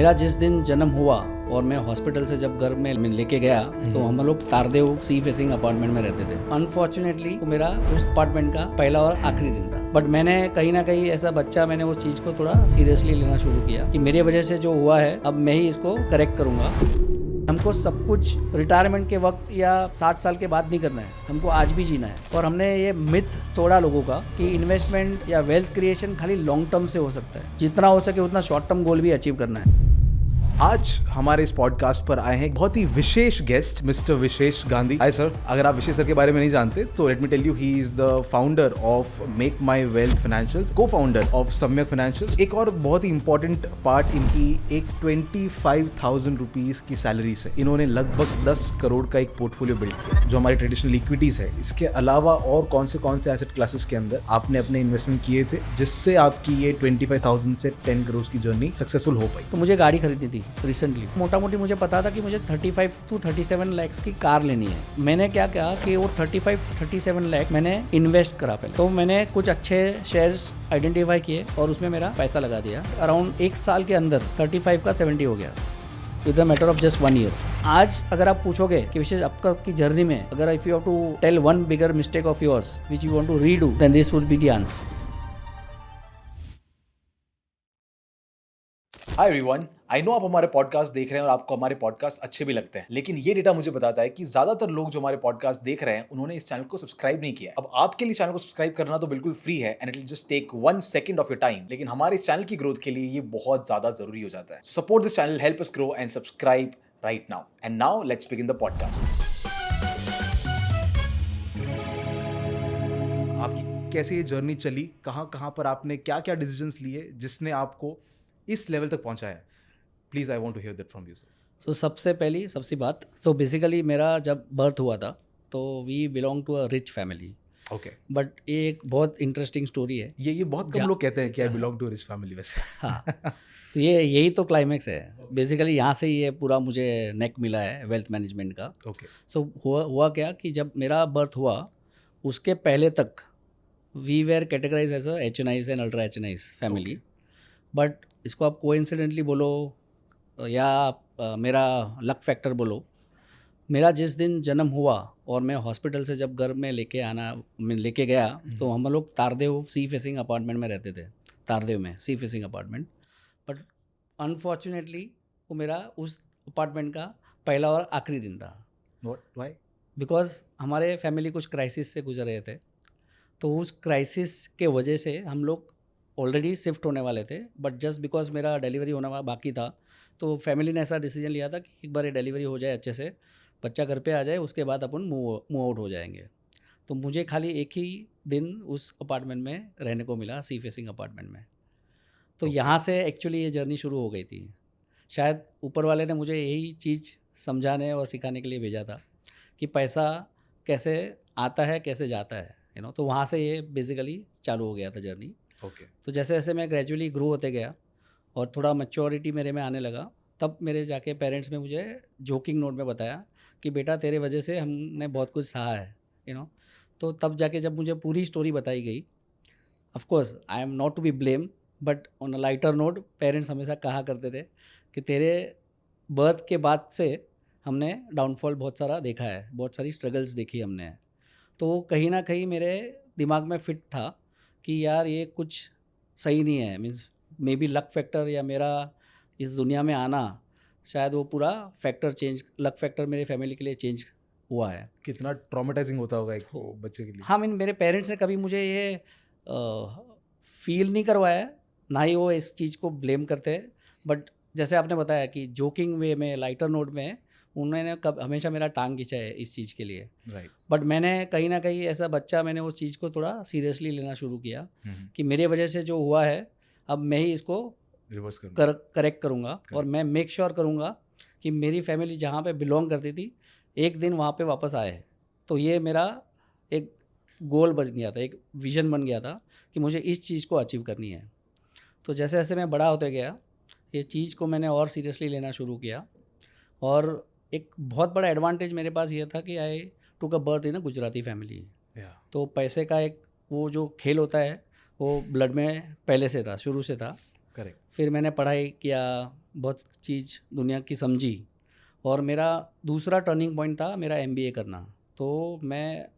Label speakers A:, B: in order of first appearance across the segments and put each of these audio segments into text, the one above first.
A: मेरा जिस दिन जन्म हुआ और मैं हॉस्पिटल से जब घर में लेके गया तो हम लोग तारदेव सी फेसिंग अपार्टमेंट में रहते थे। अनफॉर्चुनेटली मेरा उस अपार्टमेंट का पहला और आखिरी दिन था, बट मैंने कहीं ना कहीं ऐसा बच्चा मैंने उस चीज़ को थोड़ा सीरियसली लेना शुरू किया कि मेरे वजह से जो हुआ है अब मैं ही इसको करेक्ट करूँगा। हमको सब कुछ रिटायरमेंट के वक्त या 60 साल के बाद नहीं करना है, हमको आज भी जीना है। और हमने ये मिथ तोड़ा लोगों का कि इन्वेस्टमेंट या वेल्थ क्रिएशन खाली लॉन्ग टर्म से हो सकता है, जितना हो सके उतना शॉर्ट टर्म गोल भी अचीव करना है।
B: आज हमारे इस पॉडकास्ट पर आए हैं बहुत ही विशेष गेस्ट मिस्टर विशेष गांधी। हाय सर, अगर आप विशेष सर के बारे में नहीं जानते तो let me tell you, he is the founder of make my wealth financials, co-founder of Samyak financials. एक और बहुत ही इंपॉर्टेंट पार्ट, इनकी एक 25,000 रुपीज की सैलरी से इन्होंने लगभग 10 करोड़ का एक पोर्टफोलियो बिल्ड किया जो हमारी ट्रेडिशनल इक्विटीज है। इसके अलावा और कौन से एसेट क्लासेस के अंदर आपने अपने इन्वेस्टमेंट किए थे जिससे आपकी ये 25,000 से 10 करोड़ की जर्नी सक्सेसफुल हो पाई?
A: तो मुझे गाड़ी खरीदनी थी रिसेंटली। मोटा मोटी मुझे पता था कि मुझे 35 to 37 लाख की कार लेनी है। मैंने क्या किया कि वो 35-37 लाख मैंने इन्वेस्ट करा पहले। तो मैंने कुछ अच्छे शेयर्स आइडेंटिफाई किए और उसमें मेरा पैसा लगा दिया। अराउंड 1 साल के अंदर 35 का 70 हो गया with the matter of just 1 year. आज अगर आप पूछोगे कि विशेष आपकी जर्नी में अगर if you have to tell one bigger mistake of yours which you want to redo, then this would be the answer.
B: Hi everyone, I know आप हमारे पॉडकास्ट देख रहे हैं और आपको हमारे पॉडकास्ट अच्छे भी लगते हैं, लेकिन ये डेटा मुझे बताता है कि ज्यादातर लोग जो हमारे पॉडकास्ट देख रहे हैं उन्होंने इस चैनल को सब्सक्राइब नहीं किया। अब आपके लिए चैनल को सब्सक्राइब करना तो बिल्कुल फ्री है and it will just take 1 second of your time, लेकिन हमारे इस चैनल की ग्रोथ के लिए ये बहुत ज्यादा जरूरी हो जाता है। Support this channel, help us grow and subscribe right now. And now let's begin the podcast. आपकी कैसे ये जर्नी चली, कहाँ पर आपने क्या क्या डिसीजंस लिए जिसने आपको इस लेवल तक पहुंचाया? Please I want to hear that from you sir.
A: So सबसे बात, सो बेसिकली मेरा जब बर्थ हुआ था तो we belong to a rich family.
B: Okay,
A: but ये एक बहुत इंटरेस्टिंग स्टोरी है।
B: ये बहुत कम लोग कहते हैं कि I belong to rich family वैसे।
A: हाँ, तो यही तो क्लाइमैक्स है बेसिकली। यहाँ से ये पूरा मुझे नेक मिला है वेल्थ मैनेजमेंट का।
B: ओके,
A: सो हुआ क्या कि जब मेरा बर्थ हुआ उसके पहले तक we were categorize as a HNIs and ultra HNIs family. But इसको आप कोइंसिडेंटली बोलो या मेरा लक फैक्टर बोलो, मेरा जिस दिन जन्म हुआ और मैं हॉस्पिटल से जब घर में लेके गया तो हम लोग तारदेव सी फेसिंग अपार्टमेंट में रहते थे। तारदेव में sea facing apartment. But unfortunately वो मेरा उस अपार्टमेंट का पहला और आखिरी दिन था।
B: व्हाई?
A: बिकॉज हमारे फैमिली कुछ क्राइसिस से गुजर रहे थे, तो उस क्राइसिस के वजह से हम लोग ऑलरेडी शिफ्ट होने वाले थे। बट जस्ट बिकॉज मेरा डिलीवरी होना बाकी था तो फैमिली ने ऐसा डिसीजन लिया था कि एक बार ये डिलीवरी हो जाए अच्छे से, बच्चा घर पे आ जाए, उसके बाद अपन मूव आउट हो जाएंगे। तो मुझे खाली एक ही दिन उस अपार्टमेंट में रहने को मिला, सी फेसिंग अपार्टमेंट में। तो यहाँ से एक्चुअली ये जर्नी शुरू हो गई थी। शायद ऊपर वाले ने मुझे यही चीज़ समझाने और सिखाने के लिए भेजा था कि पैसा कैसे आता है कैसे जाता है, तो वहाँ से ये बेसिकली चालू हो गया था जर्नी।
B: ओके,
A: तो जैसे जैसे मैं ग्रेजुअली ग्रो होते गया और थोड़ा मैच्योरिटी मेरे में आने लगा, तब मेरे जाके पेरेंट्स ने मुझे जोकिंग नोट में बताया कि बेटा तेरे वजह से हमने बहुत कुछ सहा है, तो तब जाके जब मुझे पूरी स्टोरी बताई गई, of course I am not to be blame, but on a lighter note parents हमेशा कहा करते थे कि तेरे बर्थ के बाद से हमने डाउनफॉल बहुत सारा देखा है, बहुत सारी स्ट्रगल्स देखी हमने। तो कहीं ना कहीं मेरे दिमाग में फिट था कि यार ये कुछ सही नहीं है, means may be luck factor या मेरा इस दुनिया में आना, शायद वो पूरा फैक्टर चेंज, लक फैक्टर मेरे फैमिली के लिए चेंज हुआ है।
B: कितना ट्रॉमेटाइजिंग होता होगा एक बच्चे के लिए।
A: हाँ, मेरे पेरेंट्स ने कभी मुझे ये फील नहीं करवाया, ना ही वो इस चीज़ को ब्लेम करते। बट जैसे आपने बताया कि जोकिंग वे में, लाइटर नोट में, उन्होंने हमेशा मेरा टांग खींचा है इस चीज़ के लिए।
B: राइट।
A: बट मैंने कहीं ना कहीं ऐसा बच्चा, मैंने उस चीज़ को थोड़ा सीरियसली लेना शुरू किया कि मेरे वजह से जो हुआ है अब मैं ही इसको
B: रिवर्स
A: करेक्ट करूँगा और मैं मेक श्योर करूँगा कि मेरी फैमिली जहाँ पे बिलोंग करती थी एक दिन वहाँ पे वापस आए। तो ये मेरा एक गोल बन गया था, एक विज़न बन गया था कि मुझे इस चीज़ को अचीव करनी है। तो जैसे जैसे मैं बड़ा होते गया ये चीज़ को मैंने और सीरियसली लेना शुरू किया। और एक बहुत बड़ा एडवांटेज मेरे पास ये था कि I took a birth in a Gujarati family. तो पैसे का एक वो जो खेल होता है वो ब्लड में पहले से था, शुरू से था।
B: करेक्ट।
A: फिर मैंने पढ़ाई किया, बहुत चीज़ दुनिया की समझी। और मेरा दूसरा टर्निंग पॉइंट था मेरा एमबीए करना। तो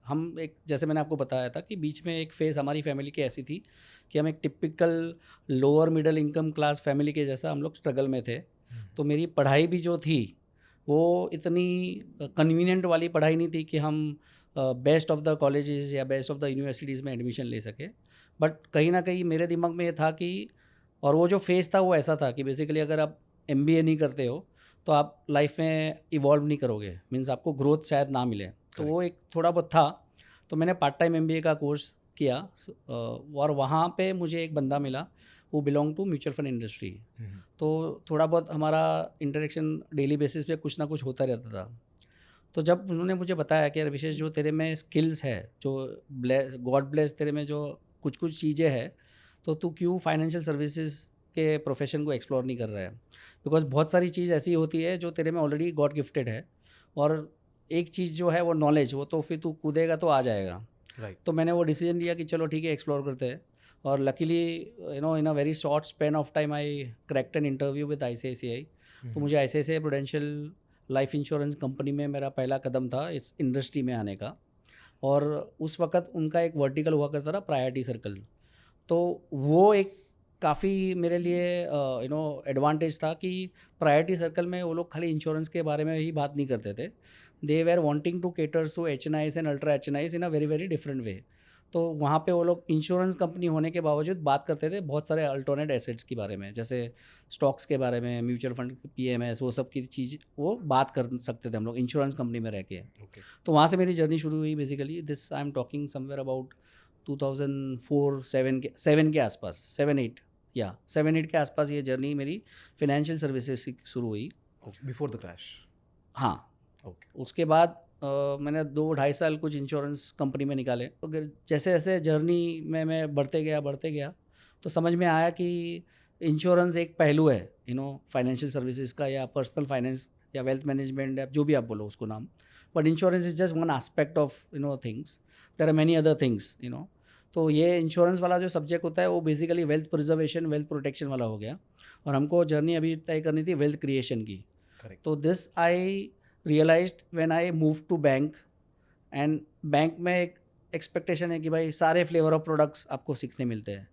A: हम एक, जैसे मैंने आपको बताया था कि बीच में एक फ़ेज़ हमारी फैमिली की ऐसी थी कि हम एक typical lower middle income class family के जैसा हम लोग स्ट्रगल में थे। तो मेरी पढ़ाई भी जो थी वो इतनी कन्वीनियंट वाली पढ़ाई नहीं थी कि हम बेस्ट ऑफ द कॉलेजेस या बेस्ट ऑफ द यूनिवर्सिटीज़ में एडमिशन ले सके। बट कहीं ना कहीं मेरे दिमाग में ये था कि, और वो जो फेज़ था वो ऐसा था कि बेसिकली अगर आप एमबीए नहीं करते हो तो आप लाइफ में इवॉल्व नहीं करोगे, मीन्स आपको ग्रोथ शायद ना मिले। तो वो एक थोड़ा बहुत था। तो मैंने पार्ट टाइम एमबीए का कोर्स किया और वहाँ पे मुझे एक बंदा मिला वो belong to mutual fund industry. तो थोड़ा बहुत हमारा इंटरेक्शन डेली बेसिस पे कुछ ना कुछ होता रहता था। तो जब उन्होंने मुझे बताया कि यार विशेष, जो तेरे में स्किल्स है, जो गॉड ब्लेस तेरे में जो कुछ कुछ चीज़ें हैं, तो तू क्यों फाइनेंशियल सर्विसेज के प्रोफेशन को एक्सप्लोर नहीं कर रहा है। बिकॉज बहुत सारी चीज़ ऐसी होती है जो तेरे में ऑलरेडी गॉड गिफ्टेड है, और एक चीज़ जो है वो नॉलेज, वो तो फिर तू कूदेगा तो आ जाएगा।
B: राइट।
A: तो मैंने वो डिसीजन लिया कि चलो ठीक है, एक्सप्लोर करते हैं। और luckily in a very short span of time I cracked an interview with ICICI। तो मुझे ICICI prudential life insurance company में मेरा पहला कदम था इस इंडस्ट्री में आने का। और उस वक्त उनका एक वर्टिकल हुआ करता था, प्रायोरिटी सर्कल। तो वो एक काफ़ी मेरे लिए एडवांटेज था कि प्रायोरिटी सर्कल में वो लोग खाली इंश्योरेंस के बारे में ही बात नहीं करते थे। They were wanting to cater to HNIs and ultra HNIs in a very very different way. तो वहाँ पे वो लोग इंश्योरेंस कंपनी होने के बावजूद बात करते थे बहुत सारे अल्टरनेट एसेट्स के बारे में, जैसे स्टॉक्स के बारे में, म्यूचुअल फंड, PMS, वो सब की चीज़ वो बात कर सकते थे हम लोग इंश्योरेंस कंपनी में रह के। तो वहाँ से मेरी जर्नी शुरू हुई। Basically this I am talking somewhere about 2004-7 के आसपास, 7-8 या 7-8 के आसपास ये जर्नी मेरी फिनेंशियल सर्विसेज से शुरू हुई।
B: Before the crash.
A: हाँ।
B: ओके।
A: उसके बाद मैंने 2-2.5 साल कुछ इंश्योरेंस कंपनी में निकाले। तो जैसे जैसे जर्नी में मैं बढ़ते गया तो समझ में आया कि इंश्योरेंस एक पहलू है फाइनेंशियल सर्विसेज का, या पर्सनल फाइनेंस, या वेल्थ मैनेजमेंट, या जो भी आप बोलो उसको नाम। But insurance is just one aspect of things, there are many other things. तो ये इंश्योरेंस वाला जो सब्जेक्ट होता है वो basically wealth preservation, wealth protection वाला हो गया। और हमको जर्नी अभी तय करनी थी वेल्थ क्रिएशन की।
B: करेक्ट।
A: तो this I realized when I move to bank. And bank में एक एक्सपेक्टेशन है कि भाई सारे फ्लेवर ऑफ प्रोडक्ट्स आपको सीखने मिलते हैं।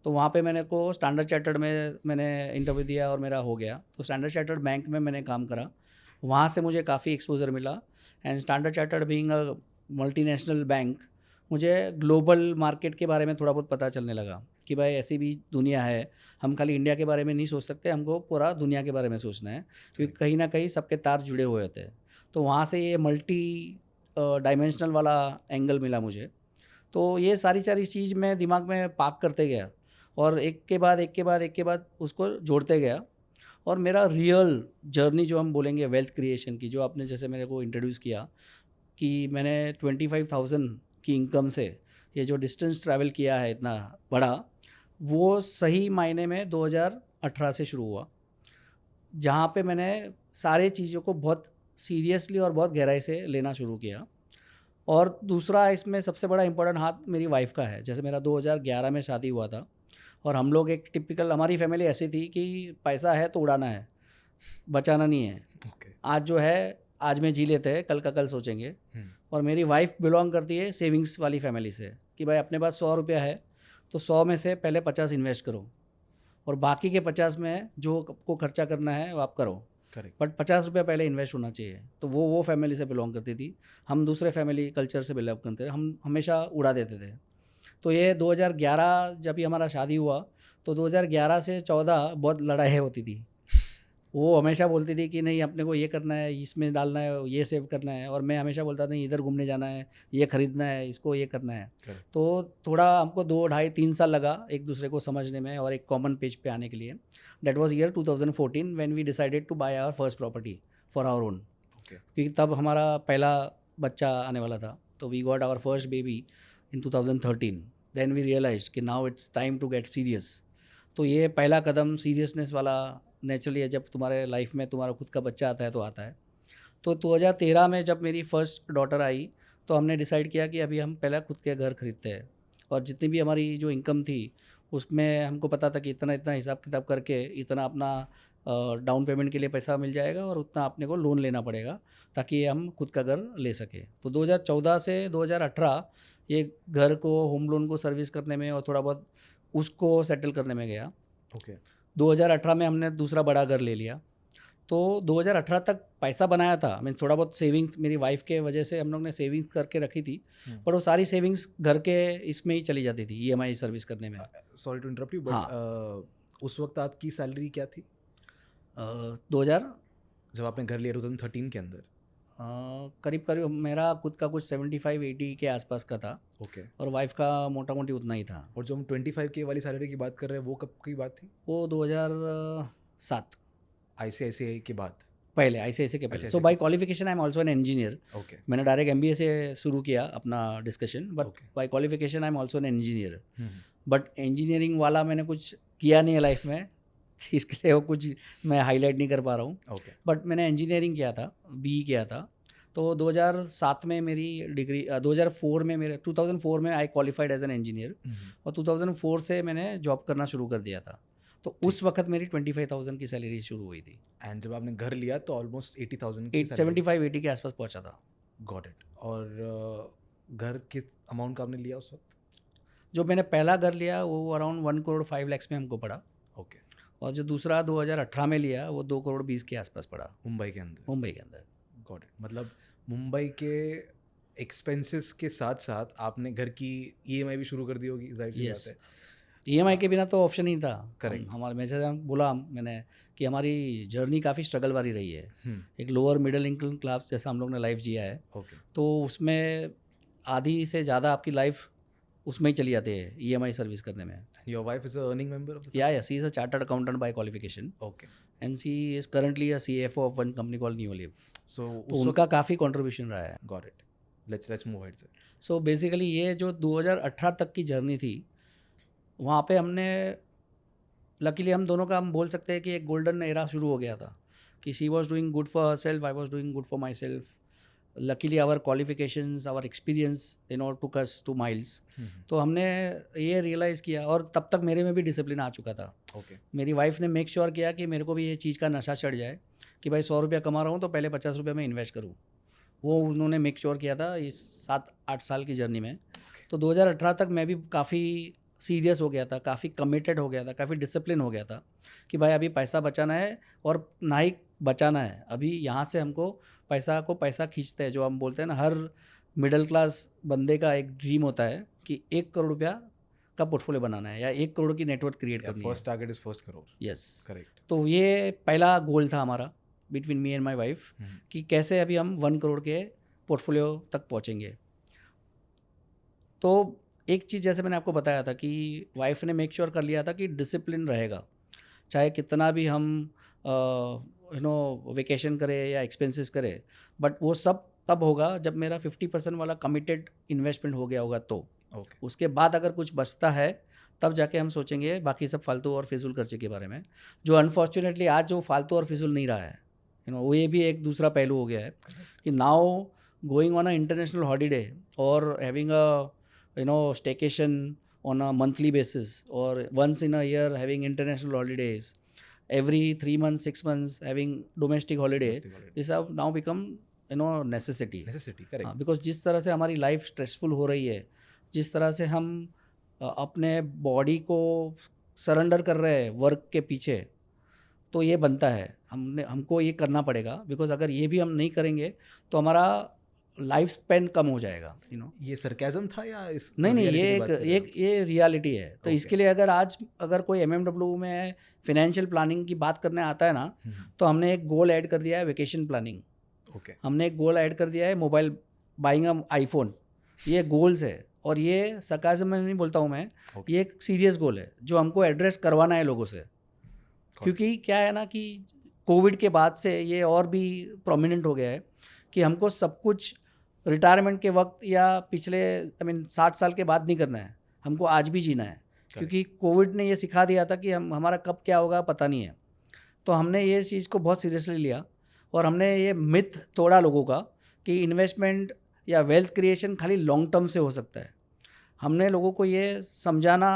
A: तो वहाँ पे मैंने को स्टैंडर्ड चार्टर्ड में मैंने इंटरव्यू दिया और मेरा हो गया। तो स्टैंडर्ड चार्टर्ड बैंक में मैंने काम करा, वहाँ से मुझे काफ़ी एक्सपोजर मिला। And standard chartered being a multinational bank, मुझे ग्लोबल मार्केट के बारे में थोड़ा बहुत पता चलने लगा कि भाई ऐसी भी दुनिया है। हम खाली इंडिया के बारे में नहीं सोच सकते, हमको पूरा दुनिया के बारे में सोचना है, क्योंकि कहीं ना कहीं सबके तार जुड़े हुए होते हैं। तो वहाँ से ये मल्टी डायमेंशनल वाला एंगल मिला मुझे। तो ये सारी चीज़ मैं दिमाग में पाक करते गया और एक के बाद उसको जोड़ते गया। और मेरा रियल जर्नी जो हम बोलेंगे वेल्थ क्रिएशन की, जो आपने जैसे मेरे को इंट्रोड्यूस किया कि मैंने 25,000 की इनकम से ये जो डिस्टेंस ट्रैवल किया है इतना बड़ा, वो सही मायने में 2018 से शुरू हुआ, जहाँ पे मैंने सारे चीज़ों को बहुत सीरियसली और बहुत गहराई से लेना शुरू किया। और दूसरा इसमें सबसे बड़ा इम्पोर्टेंट हाथ मेरी वाइफ का है। जैसे मेरा 2011 में शादी हुआ था और हम लोग एक टिपिकल, हमारी फैमिली ऐसी थी कि पैसा है तो उड़ाना है, बचाना नहीं है।
B: ओके।
A: आज जो है आज में जी लेते हैं, कल का कल सोचेंगे। और मेरी वाइफ बिलोंग करती है सेविंग्स वाली फैमिली से कि भाई अपने पास 100 रुपया है तो 100 में से पहले 50 इन्वेस्ट करो और बाकी के 50 में जो आपको खर्चा करना है वो आप करो।
B: करेक्ट।
A: बट 50 रुपया पहले इन्वेस्ट होना चाहिए। तो वो फैमिली से बिलोंग करती थी। हम दूसरे फैमिली कल्चर से बिलोंग करते थे, हम हमेशा उड़ा देते थे। तो ये 2011 जब भी हमारा शादी हुआ तो 2011 से 14 बहुत लड़ाई होती थी। वो हमेशा बोलती थी कि नहीं अपने को ये करना है, इसमें डालना है, ये सेव करना है, और मैं हमेशा बोलता था नहीं इधर घूमने जाना है, ये ख़रीदना है, इसको ये करना है। तो थोड़ा हमको 2-2.5-3 साल लगा एक दूसरे को समझने में और एक कॉमन पेज पे आने के लिए। That was year 2014 when we decided to buy our first property for our own, क्योंकि तब हमारा पहला बच्चा आने वाला था। तो we got our first baby in 2013। Then we realized कि now it's time to get serious. तो ये पहला कदम सीरियसनेस वाला नेचुरली है, जब तुम्हारे लाइफ में तुम्हारा खुद का बच्चा आता है तो आता है। तो 2013 में जब मेरी फर्स्ट डॉटर आई तो हमने डिसाइड किया कि अभी हम पहले खुद के घर खरीदते हैं। और जितनी भी हमारी जो इनकम थी उसमें हमको पता था कि इतना इतना हिसाब किताब करके इतना अपना डाउन पेमेंट के लिए पैसा मिल जाएगा और उतना अपने को लोन लेना पड़ेगा ताकि हम खुद का घर ले सके। तो 2014 से 2018 ये घर को, होम लोन को सर्विस करने में और थोड़ा बहुत उसको सेटल करने में गया।
B: ओके
A: 2018 में हमने दूसरा बड़ा घर ले लिया। तो 2018 तक पैसा बनाया था, मैं थोड़ा बहुत सेविंग मेरी वाइफ के वजह से हम लोग ने सेविंग्स करके रखी थी, पर वो सारी सेविंग्स घर के इसमें ही चली जाती थी ईएमआई सर्विस करने में।
B: सॉरी टू इंटरप्ट यू
A: हाँ।
B: बट उस वक्त आपकी सैलरी क्या थी
A: 2000
B: जब आपने घर लिया 2013 के अंदर?
A: करीब करीब मेरा खुद का कुछ 75-80 के आसपास का था
B: ओके
A: और वाइफ का मोटा मोटी उतना ही था।
B: और जो हम 25K वाली सैलरी की बात कर रहे हैं वो कब की बात थी?
A: वो 2007
B: ICICI के बाद?
A: पहले ICICI के पहले।
B: ICICI
A: so by qualification I am also an engineer.
B: Okay
A: मैंने डायरेक्ट MBA से शुरू किया अपना discussion, but
B: Okay.
A: By qualification I am also an engineer. But engineering वाला मैंने कुछ किया नहीं है लाइफ में, इसके लिए वो कुछ मैं हाईलाइट नहीं कर पा रहा हूँ।
B: ओके
A: बट मैंने इंजीनियरिंग किया था, BE किया था। तो 2007 में मेरी डिग्री 2004 में मेरे 2004 में I qualified as an engineer और 2004 से मैंने जॉब करना शुरू कर दिया था। तो उस वक्त मेरी 25,000 की सैलरी शुरू हुई थी।
B: एंड जब आपने घर लिया तो ऑलमोस्ट 80,000 की
A: 75-80 के आसपास पहुंचा था।
B: Got it. और घर किस अमाउंट का आपने लिया उस वक्त?
A: जो मैंने पहला घर लिया वो अराउंड 1 करोड़ 5 लाख में हमको पड़ा,
B: ओके
A: और जो दूसरा 2018 में लिया वो 2 करोड़ 20 के आसपास पड़ा
B: मुंबई के अंदर?
A: मुंबई के अंदर।
B: Got it. मतलब मुंबई के एक्सपेंसेस के साथ साथ आपने घर की EMI भी शुरू कर दी होगी, जाहिर सी
A: यस,
B: बात है।
A: EMI के बिना तो ऑप्शन ही था।
B: Correct.
A: हमारे में से बोला मैंने कि हमारी जर्नी काफ़ी स्ट्रगल वाली रही है।
B: हम्म,
A: एक लोअर मिडिल इनकम क्लास जैसा हम लोग ने लाइफ जिया है,
B: ओके
A: तो उसमें आधी से ज़्यादा आपकी लाइफ उसमें ही चली जाती है EMI सर्विस करने में।
B: Your wife is a earning member of the
A: या she is a chartered accountant by qualification
B: okay
A: and she is currently a CFO of one company call new live.
B: So
A: तो उनका काफ़ी contribution रहा है।
B: Got it. Let's move ahead sir.
A: So basically ये जो 2018 तक की जर्नी थी, वहाँ पे हमने लकीली हम दोनों का हम बोल सकते हैं कि एक गोल्डन एरा शुरू हो गया था कि she was doing good for herself, I was doing good for myself. Luckily our qualifications, our experience took us two miles. तो हमने ये रियलाइज़ किया और तब तक मेरे में भी डिसिप्लिन आ चुका था।
B: ओके
A: मेरी वाइफ ने मेक श्योर किया कि मेरे को भी ये चीज़ का नशा चढ़ जाए कि भाई 100 रुपया कमा रहा हूँ तो पहले 50 रुपये में इन्वेस्ट करूँ। वो उन्होंने मेक श्योर किया था इस 7-8 साल की जर्नी में। तो 2018 तक मैं भी काफ़ी सीरियस हो गया था, काफ़ी कमिटेड हो गया था, काफ़ी डिसिप्लिन हो गया था कि भाई अभी पैसा बचाना है और ना ही बचाना है। अभी यहाँ से हमको पैसा खींचते हैं, जो हम बोलते हैं ना, हर मिडिल क्लास बंदे का एक ड्रीम होता है कि 1 करोड़ रुपया का पोर्टफोलियो बनाना है या 1 करोड़ की नेटवर्थ क्रिएट करनी है।
B: First target is 1 crore.
A: Yes,
B: correct.
A: तो ये पहला गोल था हमारा between me and my wife कि कैसे अभी हम 1 करोड़ के पोर्टफोलियो तक पहुँचेंगे। तो एक चीज़ जैसे मैंने आपको बताया था कि वाइफ ने मेक श्योर कर लिया था कि डिसिप्लिन रहेगा, चाहे कितना भी हम वेकेशन करें या एक्सपेंसेस करें, बट वो सब तब होगा जब मेरा 50% वाला कमिटेड इन्वेस्टमेंट हो गया होगा। तो
B: ओके
A: उसके बाद अगर कुछ बचता है तब जाके हम सोचेंगे बाकी सब फालतू और फिजूल खर्चे के बारे में, जो अनफॉर्चुनेटली आज जो फालतू और फिजूल नहीं रहा है। वो ये भी एक दूसरा पहलू हो गया है कि now going on a international holiday और having a staycation on a monthly basis or once in a year having international holidays, every 3 months 6 months having domestic holiday, these have now become necessity.
B: Correct.
A: Because जिस तरह से हमारी life stressful हो रही है, जिस तरह से हम अपने बॉडी को सरेंडर कर रहे हैं वर्क के पीछे, तो ये बनता है हमको ये करना पड़ेगा। बिकॉज अगर ये भी हम नहीं करेंगे तो हमारा लाइफ स्पेन कम हो जाएगा।
B: ये सरकाज़म था या इस
A: नहीं
B: reality
A: ये
B: की बात कर रहे
A: एक ये रियलिटी है। तो
B: Okay.
A: इसके लिए अगर कोई MMW में फिनेंशियल प्लानिंग की बात करने आता है ना,
B: हो?
A: तो हमने एक गोल ऐड कर दिया है वेकेशन प्लानिंग,
B: ओके
A: हमने एक गोल ऐड कर दिया है मोबाइल बाइंग आईफोन। ये गोल्स है और ये सरकाज़म में नहीं बोलता हूँ मैं,
B: Okay.
A: ये एक सीरियस गोल है जो हमको एड्रेस करवाना है लोगों से। क्योंकि क्या है ना कि कोविड के बाद से ये और भी प्रोमिनेंट हो गया है कि हमको सब कुछ रिटायरमेंट के वक्त या पिछले 60 साल के बाद नहीं करना है, हमको आज भी जीना है। क्योंकि कोविड ने ये सिखा दिया था कि हमारा कब क्या होगा पता नहीं है। तो हमने ये चीज़ को बहुत सीरियसली लिया और हमने ये मिथ तोड़ा लोगों का कि इन्वेस्टमेंट या वेल्थ क्रिएशन खाली लॉन्ग टर्म से हो सकता है। हमने लोगों को ये समझाना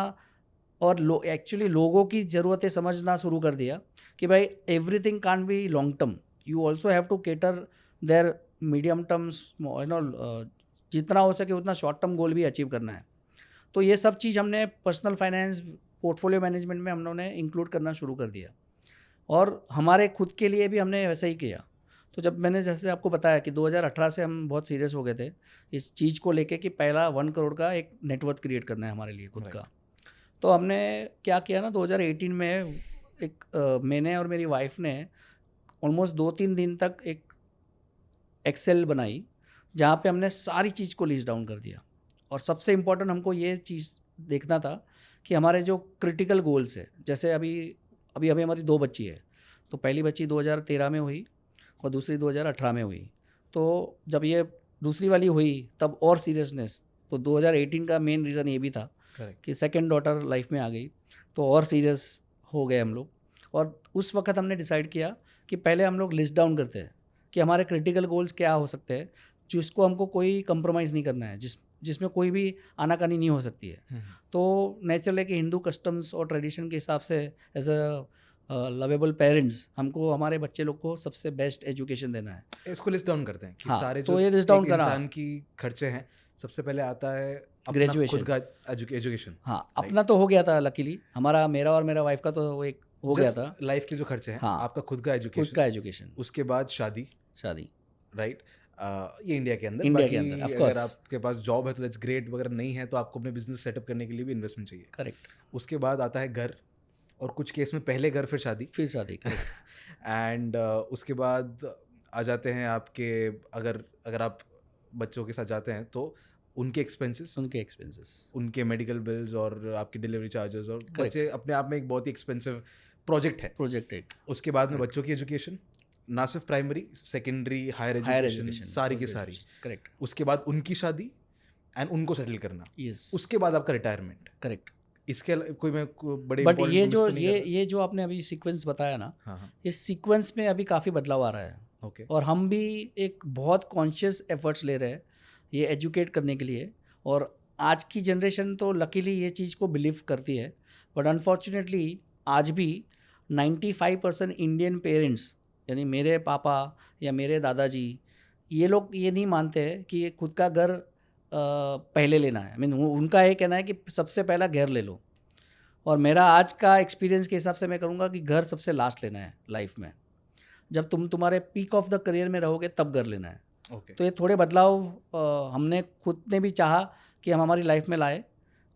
A: और एक्चुअली लोगों की ज़रूरतें समझना शुरू कर दिया कि भाई everything can't be long term, you also have to cater their medium terms, जितना हो सके उतना शॉर्ट टर्म गोल भी अचीव करना है। तो ये सब चीज़ हमने पर्सनल फाइनेंस, पोर्टफोलियो मैनेजमेंट में हम लोगों ने इंक्लूड करना शुरू कर दिया, और हमारे खुद के लिए भी हमने वैसा ही किया। तो जब मैंने जैसे आपको बताया कि 2018 से हम बहुत सीरियस हो गए थे इस चीज़ को लेके कि पहला 1 करोड़ का एक नेटवर्थ क्रिएट करना है हमारे लिए खुद का। तो हमने क्या किया ना, 2018 में मैंने और मेरी वाइफ ने ऑलमोस्ट 2-3 दिन तक एक एक्सेल बनाई जहाँ पे हमने सारी चीज़ को लिस्ट डाउन कर दिया। और सबसे इम्पोर्टेंट हमको ये चीज़ देखना था कि हमारे जो क्रिटिकल गोल्स है, जैसे अभी हमारी 2 बच्ची है, तो पहली बच्ची 2013 में हुई और दूसरी 2018 में हुई। तो जब ये दूसरी वाली हुई तब और सीरियसनेस, तो 2018 का मेन रीज़न ये भी था कि सेकंड डॉटर लाइफ में आ गई, तो और सीरियस हो गए हम लोग। और उस वक्त हमने डिसाइड किया कि पहले हम लोग लिस्ट डाउन करते हैं कि हमारे क्रिटिकल गोल्स क्या हो सकते हैं, जिसको हमको कोई कंप्रोमाइज़ नहीं करना है, जिसमें कोई भी आनाकानी नहीं हो सकती है। तो नेचुरल है कि हिंदू कस्टम्स और ट्रेडिशन के हिसाब से एज अ लवेबल पेरेंट्स हमको हमारे बच्चे लोग को सबसे बेस्ट एजुकेशन देना है।
B: इसको लिस्ट डाउन करते हैं कि
A: हाँ,
B: सारे
A: तो
B: जो
A: ये लिस्ट डाउन
B: एक
A: करा।
B: इंसान की खर्चे हैं, सबसे पहले आता है अपना
A: ग्रेजुएशन।
B: खुद का एजुकेशन।
A: हाँ, अपना तो हो गया था लकीली, मेरा और मेरा वाइफ का तो एक हो गया था।
B: लाइफ के जो खर्चे हैं,
A: हाँ,
B: आपका खुद का
A: खुद का एजुकेशन,
B: उसके बाद शादी, राइट? ये इंडिया के अंदर।
A: इंडिया के
B: बाकी
A: अंदर, of
B: अगर
A: course।
B: आपके पास जॉब है तो दैट्स ग्रेट, अगर नहीं है तो आपको अपने बिजनेस सेटअप करने के लिए भी इन्वेस्टमेंट चाहिए।
A: करेक्ट।
B: उसके बाद आता है घर, और कुछ केस में पहले घर फिर शादी।
A: करेक्ट।
B: एंड उसके बाद आ जाते हैं आपके, अगर आप बच्चों के साथ जाते हैं तो उनके एक्सपेंसेस, उनके मेडिकल बिल्स और आपके डिलीवरी चार्जेस, और बच्चे अपने आप में एक बहुत ही एक्सपेंसिव प्रोजेक्ट है। उसके बाद में बच्चों की एजुकेशन, ना सिर्फ प्राइमरी, सेकेंडरी, हायर एजुकेशन, सारी की सारी।
A: करेक्ट।
B: उसके बाद उनकी शादी एंड उनको सेटल करना।
A: यस।
B: उसके बाद आपका रिटायरमेंट।
A: करेक्ट।
B: इसके कोई मैं बड़े
A: बट
B: important
A: ये जो आपने अभी सीक्वेंस बताया ना,
B: हाँ,
A: इस सीक्वेंस में अभी काफ़ी बदलाव आ रहा है।
B: ओके।
A: और हम भी एक बहुत कॉन्शियस एफर्ट्स ले रहे हैं ये एजुकेट करने के लिए। और आज की जनरेशन तो लकीली ये चीज़ को बिलीव करती है, बट अनफॉर्चुनेटली आज भी 95% इंडियन पेरेंट्स, यानी मेरे पापा या मेरे दादाजी, ये लोग ये नहीं मानते हैं कि ये खुद का घर पहले लेना है। उनका ये कहना है कि सबसे पहला घर ले लो, और मेरा आज का एक्सपीरियंस के हिसाब से मैं करूँगा कि घर सबसे लास्ट लेना है लाइफ में। जब तुम्हारे पीक ऑफ द करियर में रहोगे तब घर लेना है।
B: ओके।
A: तो ये थोड़े बदलाव हमने खुद ने भी चाहा कि हम हमारी लाइफ में लाए,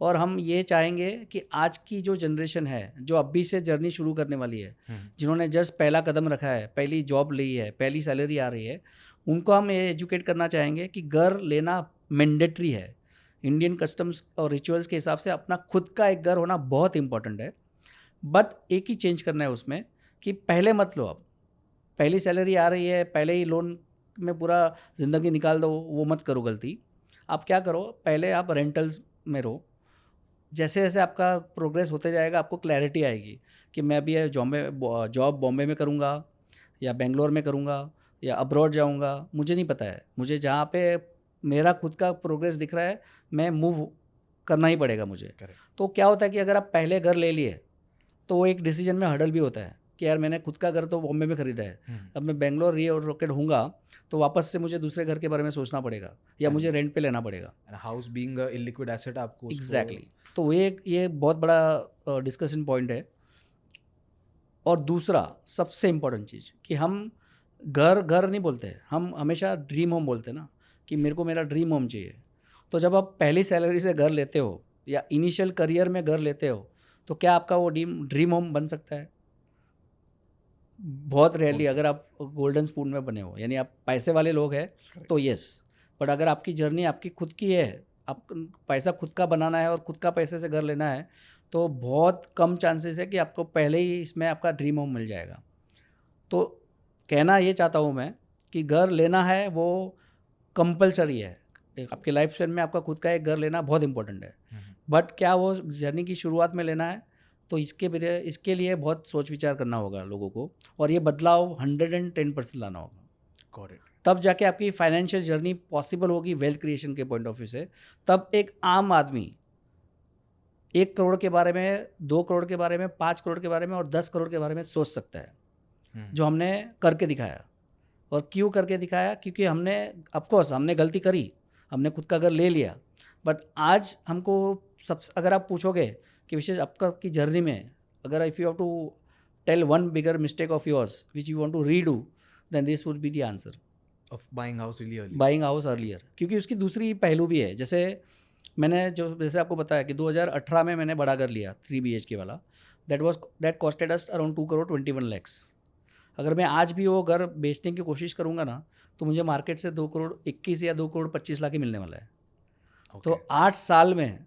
A: और हम ये चाहेंगे कि आज की जो जनरेशन है, जो अभी से जर्नी शुरू करने वाली है, जिन्होंने जस्ट पहला कदम रखा है, पहली जॉब ली है, पहली सैलरी आ रही है, उनको हम ये एजुकेट करना चाहेंगे कि घर लेना मैंडेटरी है। इंडियन कस्टम्स और रिचुअल्स के हिसाब से अपना खुद का एक घर होना बहुत इंपॉर्टेंट है। बट एक ही चेंज करना है उसमें कि पहले मत लो, अब पहली सैलरी आ रही है पहले ही लोन में पूरा ज़िंदगी निकाल दो, वो मत करो गलती। आप क्या करो, पहले आप रेंटल्स में रहो। जैसे जैसे आपका प्रोग्रेस होते जाएगा आपको क्लैरिटी आएगी कि मैं अभी जॉब बॉम्बे में करूँगा या बेंगलोर में करूँगा या अब्रॉड जाऊँगा, मुझे नहीं पता है। मुझे जहाँ पे मेरा खुद का प्रोग्रेस दिख रहा है मैं मूव करना ही पड़ेगा मुझे। तो क्या होता है कि अगर आप पहले घर ले लिए तो वो एक डिसीजन में हडल भी होता है कि यार मैंने खुद का घर तो बॉम्बे में ख़रीदा है, अब मैं बेंगलोर रीलोकेट होऊंगा तो वापस से मुझे दूसरे घर के बारे में सोचना पड़ेगा या मुझे रेंट पे लेना पड़ेगा।
B: House being a illiquid asset आपको
A: एग्जैक्टली। तो ये बहुत बड़ा डिस्कशन पॉइंट है। और दूसरा सबसे इम्पोर्टेंट चीज़ कि हम घर नहीं बोलते, हम हमेशा ड्रीम होम बोलते हैं ना, कि मेरे को मेरा ड्रीम होम चाहिए। तो जब आप पहली सैलरी से घर लेते हो या इनिशियल करियर में घर लेते हो तो क्या आपका वो ड्रीम होम बन सकता है? बहुत रेयरली। अगर आप गोल्डन स्पून में बने हो, यानी आप पैसे वाले लोग हैं तो यस, बट अगर आपकी जर्नी आपकी खुद की है, आप पैसा खुद का बनाना है और खुद का पैसे से घर लेना है, तो बहुत कम चांसेस है कि आपको पहले ही इसमें आपका ड्रीम होम मिल जाएगा। तो कहना ये चाहता हूँ मैं कि घर लेना है वो कंपलसरी है। आपके लाइफ स्टाइल में आपका खुद का एक घर लेना बहुत इंपॉर्टेंट है, बट क्या वो जर्नी की शुरुआत में लेना है, तो इसके लिए बहुत सोच विचार करना होगा लोगों को, और ये बदलाव 110% लाना होगा। तब जाके आपकी फाइनेंशियल जर्नी पॉसिबल होगी वेल्थ क्रिएशन के पॉइंट ऑफ व्यू से। तब एक आम आदमी 1 करोड़ के बारे में, 2 करोड़ के बारे में, 5 करोड़ के बारे में और 10 करोड़ के बारे में सोच सकता है, जो हमने करके दिखाया। और क्यों करके दिखाया? क्योंकि हमने ऑफकोर्स हमने गलती करी, हमने खुद का घर ले लिया, बट आज हमको अगर आप पूछोगे कि विशेष आपका की जर्नी में, अगर if you have to tell one bigger mistake of yours which you want to redo, then this would be the answer
B: of buying house really early.
A: Buying house earlier. क्योंकि उसकी दूसरी पहलू भी है, जैसे जैसे आपको बताया कि 2018 में मैंने बड़ा घर लिया 3 BHK वाला, that costed us around 2 crore 21 lakhs। अगर मैं आज भी वो घर बेचने की कोशिश करूँगा ना, तो मुझे मार्केट से 2 करोड़ 21 या 2 करोड़ 25 लाख ही मिलने वाला है। तो 8 साल में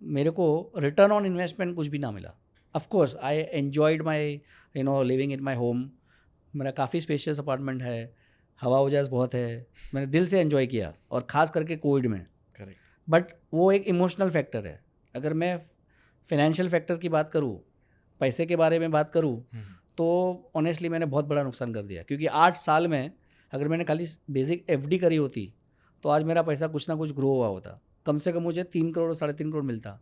A: मेरे को रिटर्न ऑन इन्वेस्टमेंट कुछ भी ना मिला। Of course I enjoyed my living in my home. मेरा काफ़ी स्पेशियस अपार्टमेंट है, हवा उजास बहुत है, मैंने दिल से एन्जॉय किया, और ख़ास करके कोविड में।
B: करेक्ट।
A: बट वो एक इमोशनल फैक्टर है। अगर मैं फाइनेंशियल फैक्टर की बात करूँ, पैसे के बारे में बात करूँ, तो ऑनेस्टली मैंने बहुत बड़ा नुकसान कर दिया। क्योंकि 8 साल में अगर मैंने खाली बेसिक FD करी होती, तो आज मेरा पैसा कुछ ना कुछ ग्रो हुआ होता। कम से कम मुझे 3 करोड़ 3.5 करोड़ मिलता।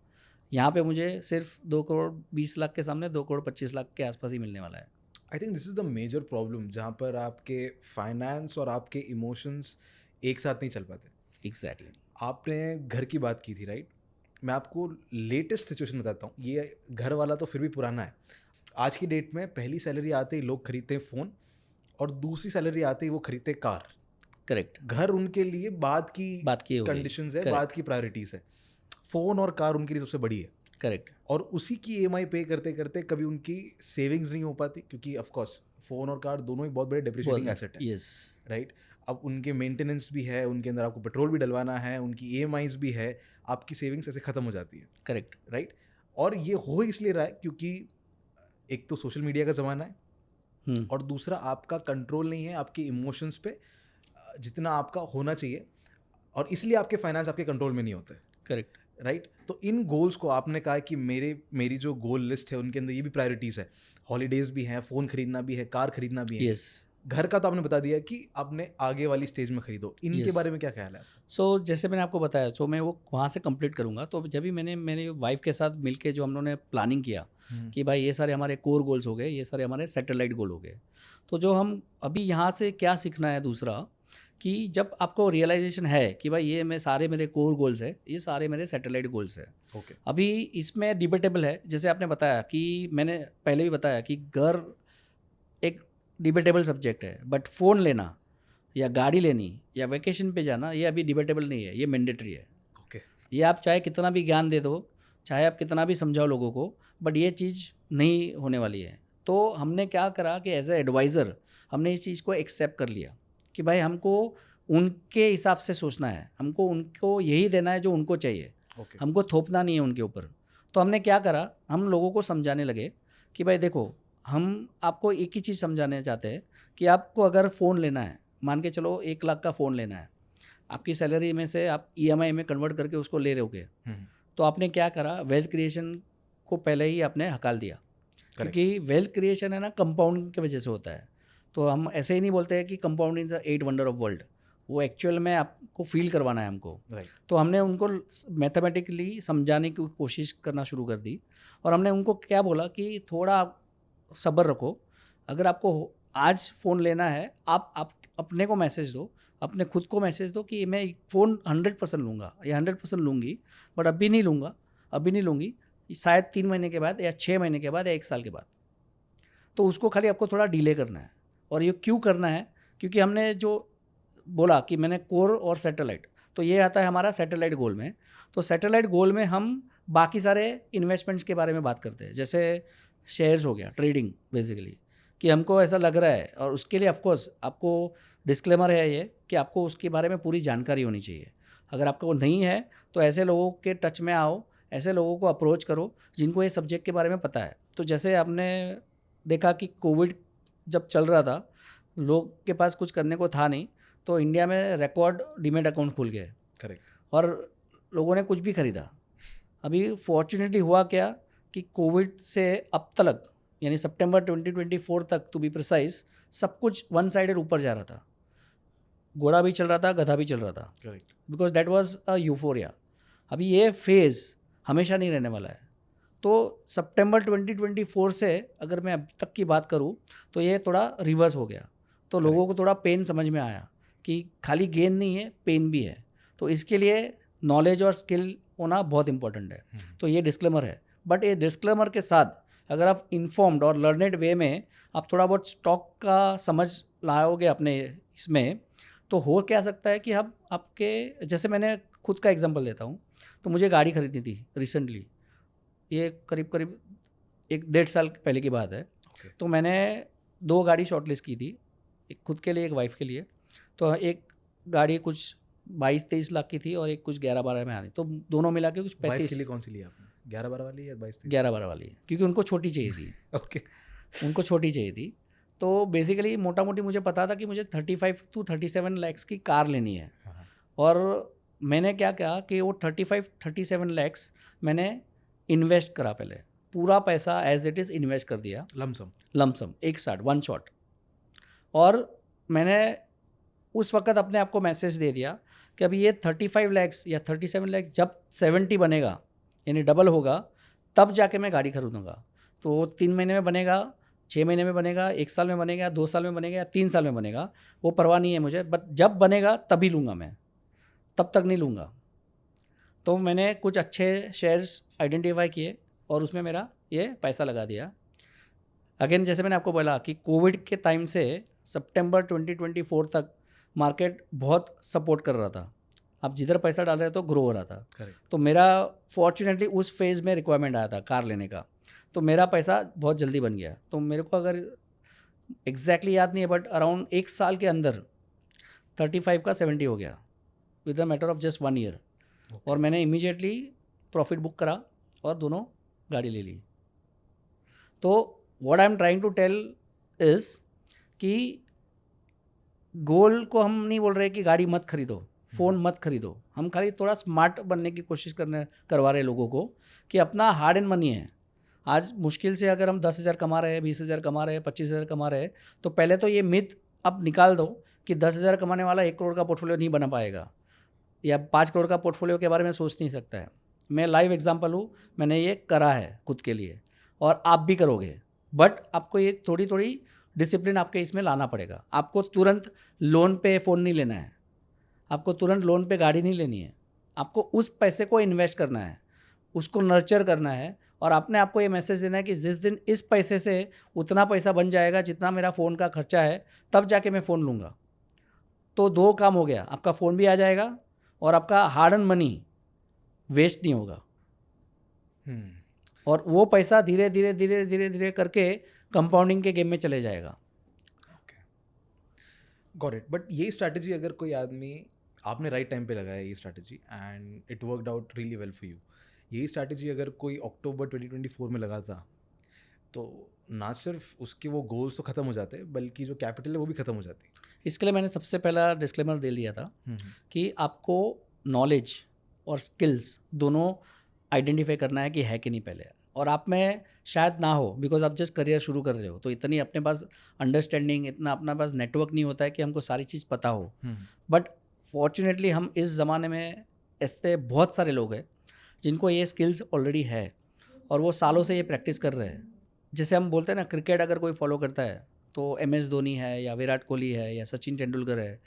A: यहाँ पे मुझे सिर्फ 2 करोड़ 20 लाख के सामने 2 करोड़ 25 लाख के आसपास ही मिलने वाला है।
B: I think this is the major problem, जहाँ पर आपके फाइनेंस और आपके इमोशंस एक साथ नहीं चल पाते।
A: एग्जैक्टली।
B: आपने घर की बात की थी, राइट? मैं आपको लेटेस्ट सिचुएशन बताता हूँ। ये घर वाला तो फिर भी पुराना है। आज की डेट में पहली सैलरी आते ही लोग खरीदते हैं फ़ोन, और दूसरी सैलरी आते ही वो खरीदते हैं कार।
A: करेक्ट।
B: घर उनके लिए बाद की
A: हो गई।
B: कंडीशंस है,
A: Correct.
B: बाद की प्रायोरिटीज़ है। फ़ोन और कार उनके लिए सबसे बड़ी है।
A: करेक्ट।
B: और उसी की EMI पे करते करते कभी उनकी सेविंग्स नहीं हो पाती, क्योंकि ऑफ कोर्स फ़ोन और कार दोनों ही बहुत बड़े डिप्रिशिएटिंग एसेट है।
A: यस।
B: राइट? अब उनके मेंटेनेंस भी है, उनके अंदर आपको पेट्रोल भी डलवाना है, उनकी EMIs भी है, आपकी सेविंग्स ऐसे ख़त्म हो जाती है।
A: करेक्ट।
B: राइट? और ये हो इसलिए रहा है क्योंकि एक तो सोशल मीडिया का ज़माना है, और दूसरा आपका कंट्रोल नहीं है आपके इमोशंस पे जितना आपका होना चाहिए, और इसलिए आपके फाइनेंस आपके कंट्रोल में नहीं होते।
A: करेक्ट।
B: राइट? तो इन गोल्स को आपने कहा कि मेरी जो गोल लिस्ट है उनके अंदर ये भी प्रायोरिटीज़ है, हॉलीडेज़ भी हैं, फ़ोन खरीदना भी है, कार खरीदना भी है।
A: यस।
B: घर का तो आपने बता दिया कि आपने आगे वाली स्टेज में खरीदो। इनके
A: Yes.
B: बारे में क्या ख्याल है?
A: सो जैसे मैंने आपको बताया, सो मैं वो वहाँ से कंप्लीट करूँगा। तो जब भी मैंने मेरी वाइफ के साथ मिलके जो हम लोगों ने प्लानिंग किया कि भाई ये सारे हमारे कोर गोल्स हो गए, ये सारे हमारे सैटेलाइट गोल हो गए, तो जो हम अभी यहाँ से क्या सीखना है दूसरा, कि जब आपको रियलाइजेशन है कि भाई ये सारे मेरे कोर गोल्स है, ये सारे मेरे सैटेलाइट गोल्स है।
B: ओके।
A: अभी इसमें डिबेटेबल है, जैसे आपने बताया कि मैंने पहले भी बताया कि घर एक डिबेटेबल सब्जेक्ट है, बट फ़ोन लेना या गाड़ी लेनी या वेकेशन पे जाना, ये अभी डिबेटेबल नहीं है, ये मैंडेटरी है।
B: ओके।
A: ये आप चाहे कितना भी ज्ञान दे दो, चाहे आप कितना भी समझाओ लोगों को, बट ये चीज़ नहीं होने वाली है। तो हमने क्या करा कि एज ए एडवाइज़र हमने इस चीज़ को एक्सेप्ट कर लिया कि भाई हमको उनके हिसाब से सोचना है, हमको उनको यही देना है जो उनको चाहिए।
B: ओके।
A: हमको थोपना नहीं है उनके ऊपर। तो हमने क्या करा, हम लोगों को समझाने लगे कि भाई देखो, हम आपको एक ही चीज़ समझाने चाहते हैं कि आपको अगर फ़ोन लेना है, मान के चलो 1 लाख का फ़ोन लेना है, आपकी सैलरी में से आप EMI में कन्वर्ट करके उसको ले रहे होगे, तो आपने क्या करा, वेल्थ क्रिएशन को पहले ही आपने हकाल दिया। क्योंकि वेल्थ क्रिएशन है ना, कंपाउंड की वजह से होता है। तो हम ऐसे ही नहीं बोलते हैं कि compound is the 8 wonder of world, वो एक्चुअल में आपको फील करवाना है हमको। तो हमने उनको मैथमेटिकली समझाने की कोशिश करना शुरू कर दी, और हमने उनको क्या बोला कि थोड़ा सब्र रखो। अगर आपको आज फ़ोन लेना है, आप अपने को मैसेज दो, अपने खुद को मैसेज दो कि मैं फ़ोन 100% लूँगा या 100% लूँगी, बट अभी नहीं लूँगा, अभी नहीं लूँगी, शायद 3 महीने के बाद या 6 महीने के बाद या 1 साल के बाद। तो उसको खाली आपको थोड़ा डिले करना है। और ये क्यों करना है? क्योंकि हमने जो बोला कि मैंने कोर और सैटेलाइट, तो ये आता है हमारा सैटेलाइट गोल में। तो सैटेलाइट गोल में हम बाकी सारे इन्वेस्टमेंट्स के बारे में बात करते हैं, जैसे शेयर्स हो गया, ट्रेडिंग बेसिकली, कि हमको ऐसा लग रहा है, और उसके लिए ऑफकोर्स आपको डिस्क्लेमर है ये कि आपको उसके बारे में पूरी जानकारी होनी चाहिए। अगर आपको नहीं है तो ऐसे लोगों के टच में आओ, ऐसे लोगों को अप्रोच करो जिनको ये सब्जेक्ट के बारे में पता है। तो जैसे आपने देखा कि कोविड जब चल रहा था, लोग के पास कुछ करने को था नहीं, तो इंडिया में रिकॉर्ड डीमेट अकाउंट खुल गए।
B: करेक्ट।
A: और लोगों ने कुछ भी खरीदा। अभी फॉर्चुनेटली हुआ क्या कि कोविड से अब तक, यानी सितंबर 2024 तक टू बी प्रिसाइज, सब कुछ वन साइडेड ऊपर जा रहा था। घोड़ा भी चल रहा था, गधा भी चल रहा था।
B: Correct.
A: Because that was a euphoria. अभी ये फेज़ हमेशा नहीं रहने वाला है। तो सितंबर 2024 से अगर मैं अब तक की बात करूँ तो ये थोड़ा रिवर्स हो गया। तो लोगों को थोड़ा पेन समझ में आया कि खाली गेन नहीं है, पेन भी है। तो इसके लिए नॉलेज और स्किल होना बहुत इंपॉर्टेंट है। तो ये डिस्क्लेमर है। बट ये डिस्क्लेमर के साथ अगर आप इन्फॉर्म्ड और लर्नेड वे में आप थोड़ा बहुत स्टॉक का समझ लाओगे अपने इसमें, तो हो क्या सकता है कि हम आपके, जैसे मैंने खुद का एग्जांपल देता हूँ, तो मुझे गाड़ी खरीदनी थी रिसेंटली, ये करीब करीब 1-1.5 साल पहले की बात है। तो मैंने 2 गाड़ी शॉर्टलिस्ट की थी, एक खुद के लिए, एक वाइफ के लिए। तो एक गाड़ी कुछ 22-23 लाख की थी और एक कुछ 11-12 में आ रही, तो दोनों मिला के कुछ
B: वाइफ के
A: 35।
B: लिए कौन सी ली आपने? 11-12 वाली या 22-23?
A: 11-12 वाली, क्योंकि उनको छोटी चाहिए थी।
B: ओके।
A: उनको छोटी चाहिए थी। तो बेसिकली मोटा मोटी मुझे पता था कि मुझे 35 to 37 लैक्स की कार लेनी है। और मैंने क्या किया कि वो 35-37 लैक्स मैंने इन्वेस्ट करा, पहले पूरा पैसा एज इट इज़ इन्वेस्ट कर दिया, लमसम एक साथ, वन शॉट। और मैंने उस वक्त अपने आप को मैसेज दे दिया कि अभी ये 35 लैक्स या 37 लैक्स जब 70 बनेगा, यानी डबल होगा, तब जाके मैं गाड़ी खरीदूँगा। तो 3 महीने में बनेगा, 6 महीने में बनेगा, 1 साल में बनेगा, 2 साल में बनेगा या 3 साल में बनेगा, वो परवाह नहीं है मुझे, बट जब बनेगा तभी लूँगा मैं, तब तक नहीं लूँगा। तो मैंने कुछ अच्छे शेयर्स आइडेंटिफाई किए और उसमें मेरा ये पैसा लगा दिया। अगेन जैसे मैंने आपको बोला कि कोविड के टाइम से सितंबर 2024 तक मार्केट बहुत सपोर्ट कर रहा था। आप जिधर पैसा डाल रहे तो ग्रो हो रहा था। तो मेरा फॉर्चुनेटली उस फेज़ में रिक्वायरमेंट आया था कार लेने का, तो मेरा पैसा बहुत जल्दी बन गया। तो मेरे को अगर एग्जैक्टली याद नहीं है, बट अराउंड 1 साल के अंदर 35 का 70 हो गया with the matter of just 1 year. और मैंने इमीडिएटली प्रॉफिट बुक करा और दोनों गाड़ी ले ली। तो what I am trying to tell is कि गोल को हम नहीं बोल रहे कि गाड़ी मत खरीदो, फ़ोन मत खरीदो, हम खाली थोड़ा स्मार्ट बनने की कोशिश करवा रहे लोगों को कि अपना हार्ड एंड मनी है। आज मुश्किल से अगर हम 10,000 कमा रहे हैं, 20,000 कमा रहे हैं, 25,000 कमा रहे हैं, तो पहले तो ये मिथ अब निकाल दो कि 10,000 कमाने वाला 1 करोड़ का पोर्टफोलियो नहीं बना पाएगा या 5 करोड़ का पोर्टफोलियो के बारे में सोच नहीं सकता है। मैं लाइव एग्जांपल हूँ, मैंने ये करा है खुद के लिए और आप भी करोगे। बट आपको ये थोड़ी थोड़ी डिसिप्लिन आपके इसमें लाना पड़ेगा। आपको तुरंत लोन पे फ़ोन नहीं लेना है, आपको तुरंत लोन पे गाड़ी नहीं लेनी है, आपको उस पैसे को इन्वेस्ट करना है, उसको नर्चर करना है और अपने आपको ये मैसेज देना है कि जिस दिन इस पैसे से उतना पैसा बन जाएगा जितना मेरा फ़ोन का खर्चा है, तब जाके मैं फ़ोन लूँगा। तो 2 काम हो गया, आपका फ़ोन भी आ जाएगा और आपका हार्ड अर्न मनी वेस्ट नहीं होगा। और वो पैसा धीरे धीरे धीरे धीरे धीरे करके कंपाउंडिंग के गेम में चले जाएगा।
B: Got it. बट ये स्ट्रैटेजी अगर कोई आदमी, आपने राइट टाइम पे लगाया ये strategy and it worked out really well for you, यही स्ट्रैटेजी अगर कोई अक्टूबर 2024 में लगाता तो ना सिर्फ उसके वो गोल्स तो ख़त्म हो जाते बल्कि जो कैपिटल है वो भी ख़त्म हो जाती।
A: इसके लिए मैंने सबसे पहला डिस्क्लेमर दे दिया था कि आपको नॉलेज और स्किल्स दोनों आइडेंटिफाई करना है कि है कि नहीं पहले, और आप में शायद ना हो बिकॉज आप जस्ट करियर शुरू कर रहे हो, तो इतनी अपने पास अंडरस्टैंडिंग, इतना अपने पास नेटवर्क नहीं होता है कि हमको सारी चीज़ पता हो। बट फॉर्चुनेटली हम इस ज़माने में ऐसे बहुत सारे लोग हैं जिनको ये स्किल्स ऑलरेडी है और वो सालों से ये प्रैक्टिस कर रहे हैं। जैसे हम बोलते हैं ना, क्रिकेट अगर कोई फॉलो करता है तो MS धोनी है या विराट कोहली है या सचिन तेंदुलकर है,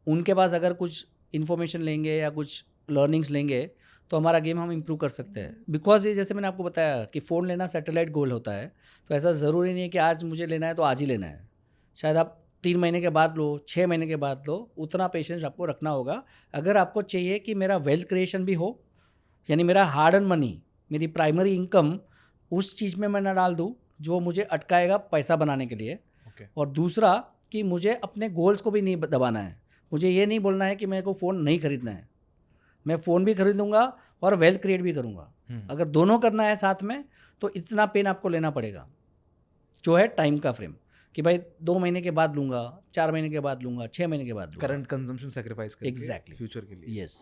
A: उनके पास अगर कुछ इन्फॉर्मेशन लेंगे या कुछ लर्निंग्स लेंगे तो हमारा गेम हम इम्प्रूव कर सकते हैं। बिकॉज ये जैसे मैंने आपको बताया कि फ़ोन लेना सैटेलाइट गोल होता है, तो ऐसा ज़रूरी नहीं है कि आज मुझे लेना है तो आज ही लेना है। शायद आप 3 महीने के बाद लो, 6 महीने के बाद लो, उतना पेशेंस आपको रखना होगा। अगर आपको चाहिए कि मेरा वेल्थ क्रिएशन भी हो, यानी मेरा हार्ड अर्न मनी, मेरी प्राइमरी इनकम उस चीज़ में मैं ना डाल दूँ जो मुझे अटकाएगा पैसा बनाने के लिए, और दूसरा कि मुझे अपने गोल्स को भी नहीं दबाना है। मुझे ये नहीं बोलना है कि मेरे को फ़ोन नहीं खरीदना है, मैं फ़ोन भी खरीदूंगा और वेल्थ क्रिएट भी करूंगा। अगर दोनों करना है साथ में तो इतना पेन आपको लेना पड़ेगा, जो है टाइम का फ्रेम, कि भाई 2 महीने के बाद लूँगा, 4 महीने के बाद लूँगा, 6 महीने के बाद लूँगा।
B: करंट कंजम्पशन सेक्रीफाइस करके
A: एग्जैक्टली
B: फ्यूचर के लिए।
A: Yes,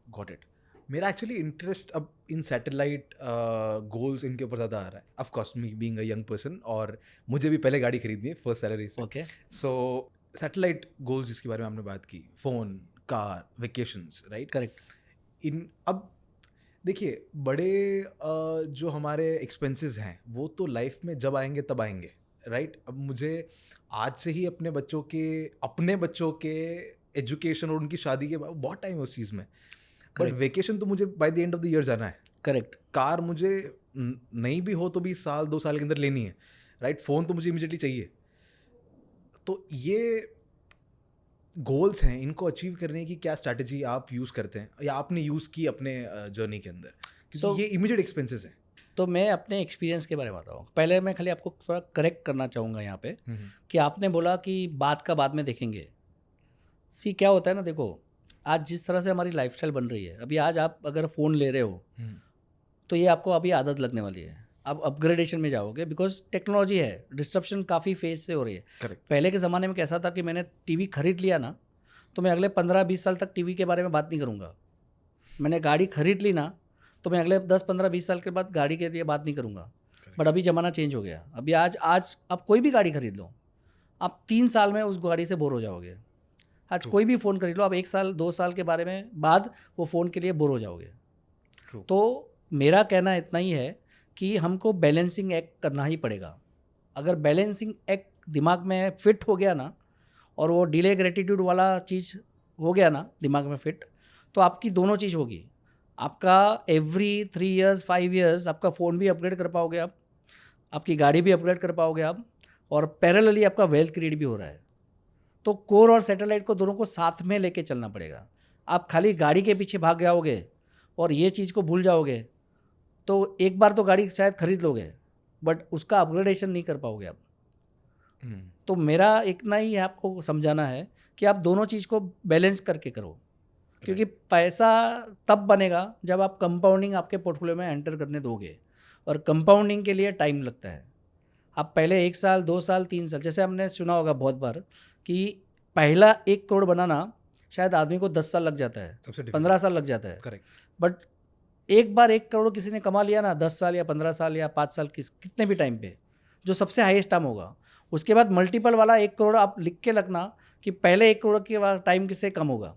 B: got it. मेरा एक्चुअली इंटरेस्ट अब इन सैटेलाइट गोल्स इनके ऊपर ज़्यादा आ रहा है। Of course me being a young person, और मुझे भी पहले गाड़ी खरीदनी है फर्स्ट सैलरी से।
A: ओके।
B: सो सैटेलाइट गोल्स जिसके बारे में हमने बात की, phone, car, vacations, right?
A: Correct.
B: इन अब देखिए बड़े जो हमारे एक्सपेंसेस हैं वो तो लाइफ में जब आएंगे तब आएंगे, राइट? अब मुझे आज से ही अपने बच्चों के एजुकेशन और उनकी शादी के बाद बहुत टाइम है उस चीज़ में, बट
A: करेक्ट,
B: वेकेशन तो मुझे by the end of the year जाना है।
A: करेक्ट।
B: कार मुझे नहीं भी हो तो भी साल 2 साल के अंदर लेनी है, राइट? फ़ोन तो मुझे इमीडिएटली चाहिए। तो ये गोल्स हैं, इनको अचीव करने की क्या स्ट्रैटेजी आप यूज़ करते हैं या आपने यूज़ की अपने जर्नी के अंदर, क्योंकि
A: सो
B: ये इमीडिएट एक्सपेंसेस हैं?
A: तो मैं अपने एक्सपीरियंस के बारे में बताऊँ। पहले मैं खाली आपको थोड़ा करेक्ट करना चाहूँगा यहाँ पे कि आपने बोला कि बात का बाद में देखेंगे। सी क्या होता है ना, देखो आज जिस तरह से हमारी लाइफस्टाइल बन रही है, अभी आज आप अगर फ़ोन ले रहे हो तो ये आपको अभी आदत लगने वाली है। आप अपग्रेडेशन में जाओगे बिकॉज टेक्नोलॉजी है, डिस्ट्रप्शन काफ़ी फेज से हो रही है।
B: करेक्ट।
A: पहले के ज़माने में कैसा था कि मैंने टीवी खरीद लिया ना, तो मैं अगले 15-20 साल तक टीवी के बारे में बात नहीं करूँगा। मैंने गाड़ी खरीद ली ना, तो मैं अगले 10-15-20 साल के बाद गाड़ी के लिए बात नहीं करूँगा। बट अभी ज़माना चेंज हो गया। अभी आज आज आप कोई भी गाड़ी खरीद लो, आप 3 साल में उस गाड़ी से बोर हो जाओगे। आज कोई भी फ़ोन खरीद लो, आप 1 साल 2 साल के बारे में बाद वो फ़ोन के लिए बोर हो जाओगे।
B: True.
A: तो मेरा कहना इतना ही है कि हमको बैलेंसिंग एक्ट करना ही पड़ेगा। अगर बैलेंसिंग एक्ट दिमाग में फिट हो गया ना, और वो डिले ग्रेटिट्यूड वाला चीज़ हो गया ना दिमाग में फिट, तो आपकी दोनों चीज़ होगी। आपका एवरी 3 इयर्स 5 इयर्स आपका फ़ोन भी अपग्रेड कर पाओगे आप, आपकी गाड़ी भी अपग्रेड कर पाओगे आप, और पैरेलली आपका वेल्थ क्रिएट भी हो रहा है। तो कोर और सैटेलाइट को दोनों को साथ में लेके चलना पड़ेगा। आप खाली गाड़ी के पीछे भाग जाओगे और ये चीज़ को भूल जाओगे, तो एक बार तो गाड़ी शायद खरीद लोगे बट उसका अपग्रेडेशन नहीं कर पाओगे आप। तो मेरा इतना ही आपको समझाना है कि आप दोनों चीज़ को बैलेंस करके करो, क्योंकि पैसा तब बनेगा जब आप कंपाउंडिंग आपके पोर्टफोलियो में एंटर करने दोगे, और कंपाउंडिंग के लिए टाइम लगता है। आप पहले 1 साल 2 साल 3 साल, जैसे हमने सुना होगा बहुत बार कि पहला 1 करोड़ बनाना शायद आदमी को 10 साल लग जाता है, 15 साल लग जाता है।
B: करेक्ट।
A: बट एक बार 1 करोड़ किसी ने कमा लिया ना, 10 साल या 15 साल या 5 साल कितने भी टाइम पे, जो सबसे हाईएस्ट टाइम होगा, उसके बाद मल्टीपल वाला 1 करोड़ आप लिख के रखना कि पहले 1 करोड़ के टाइम से कम होगा।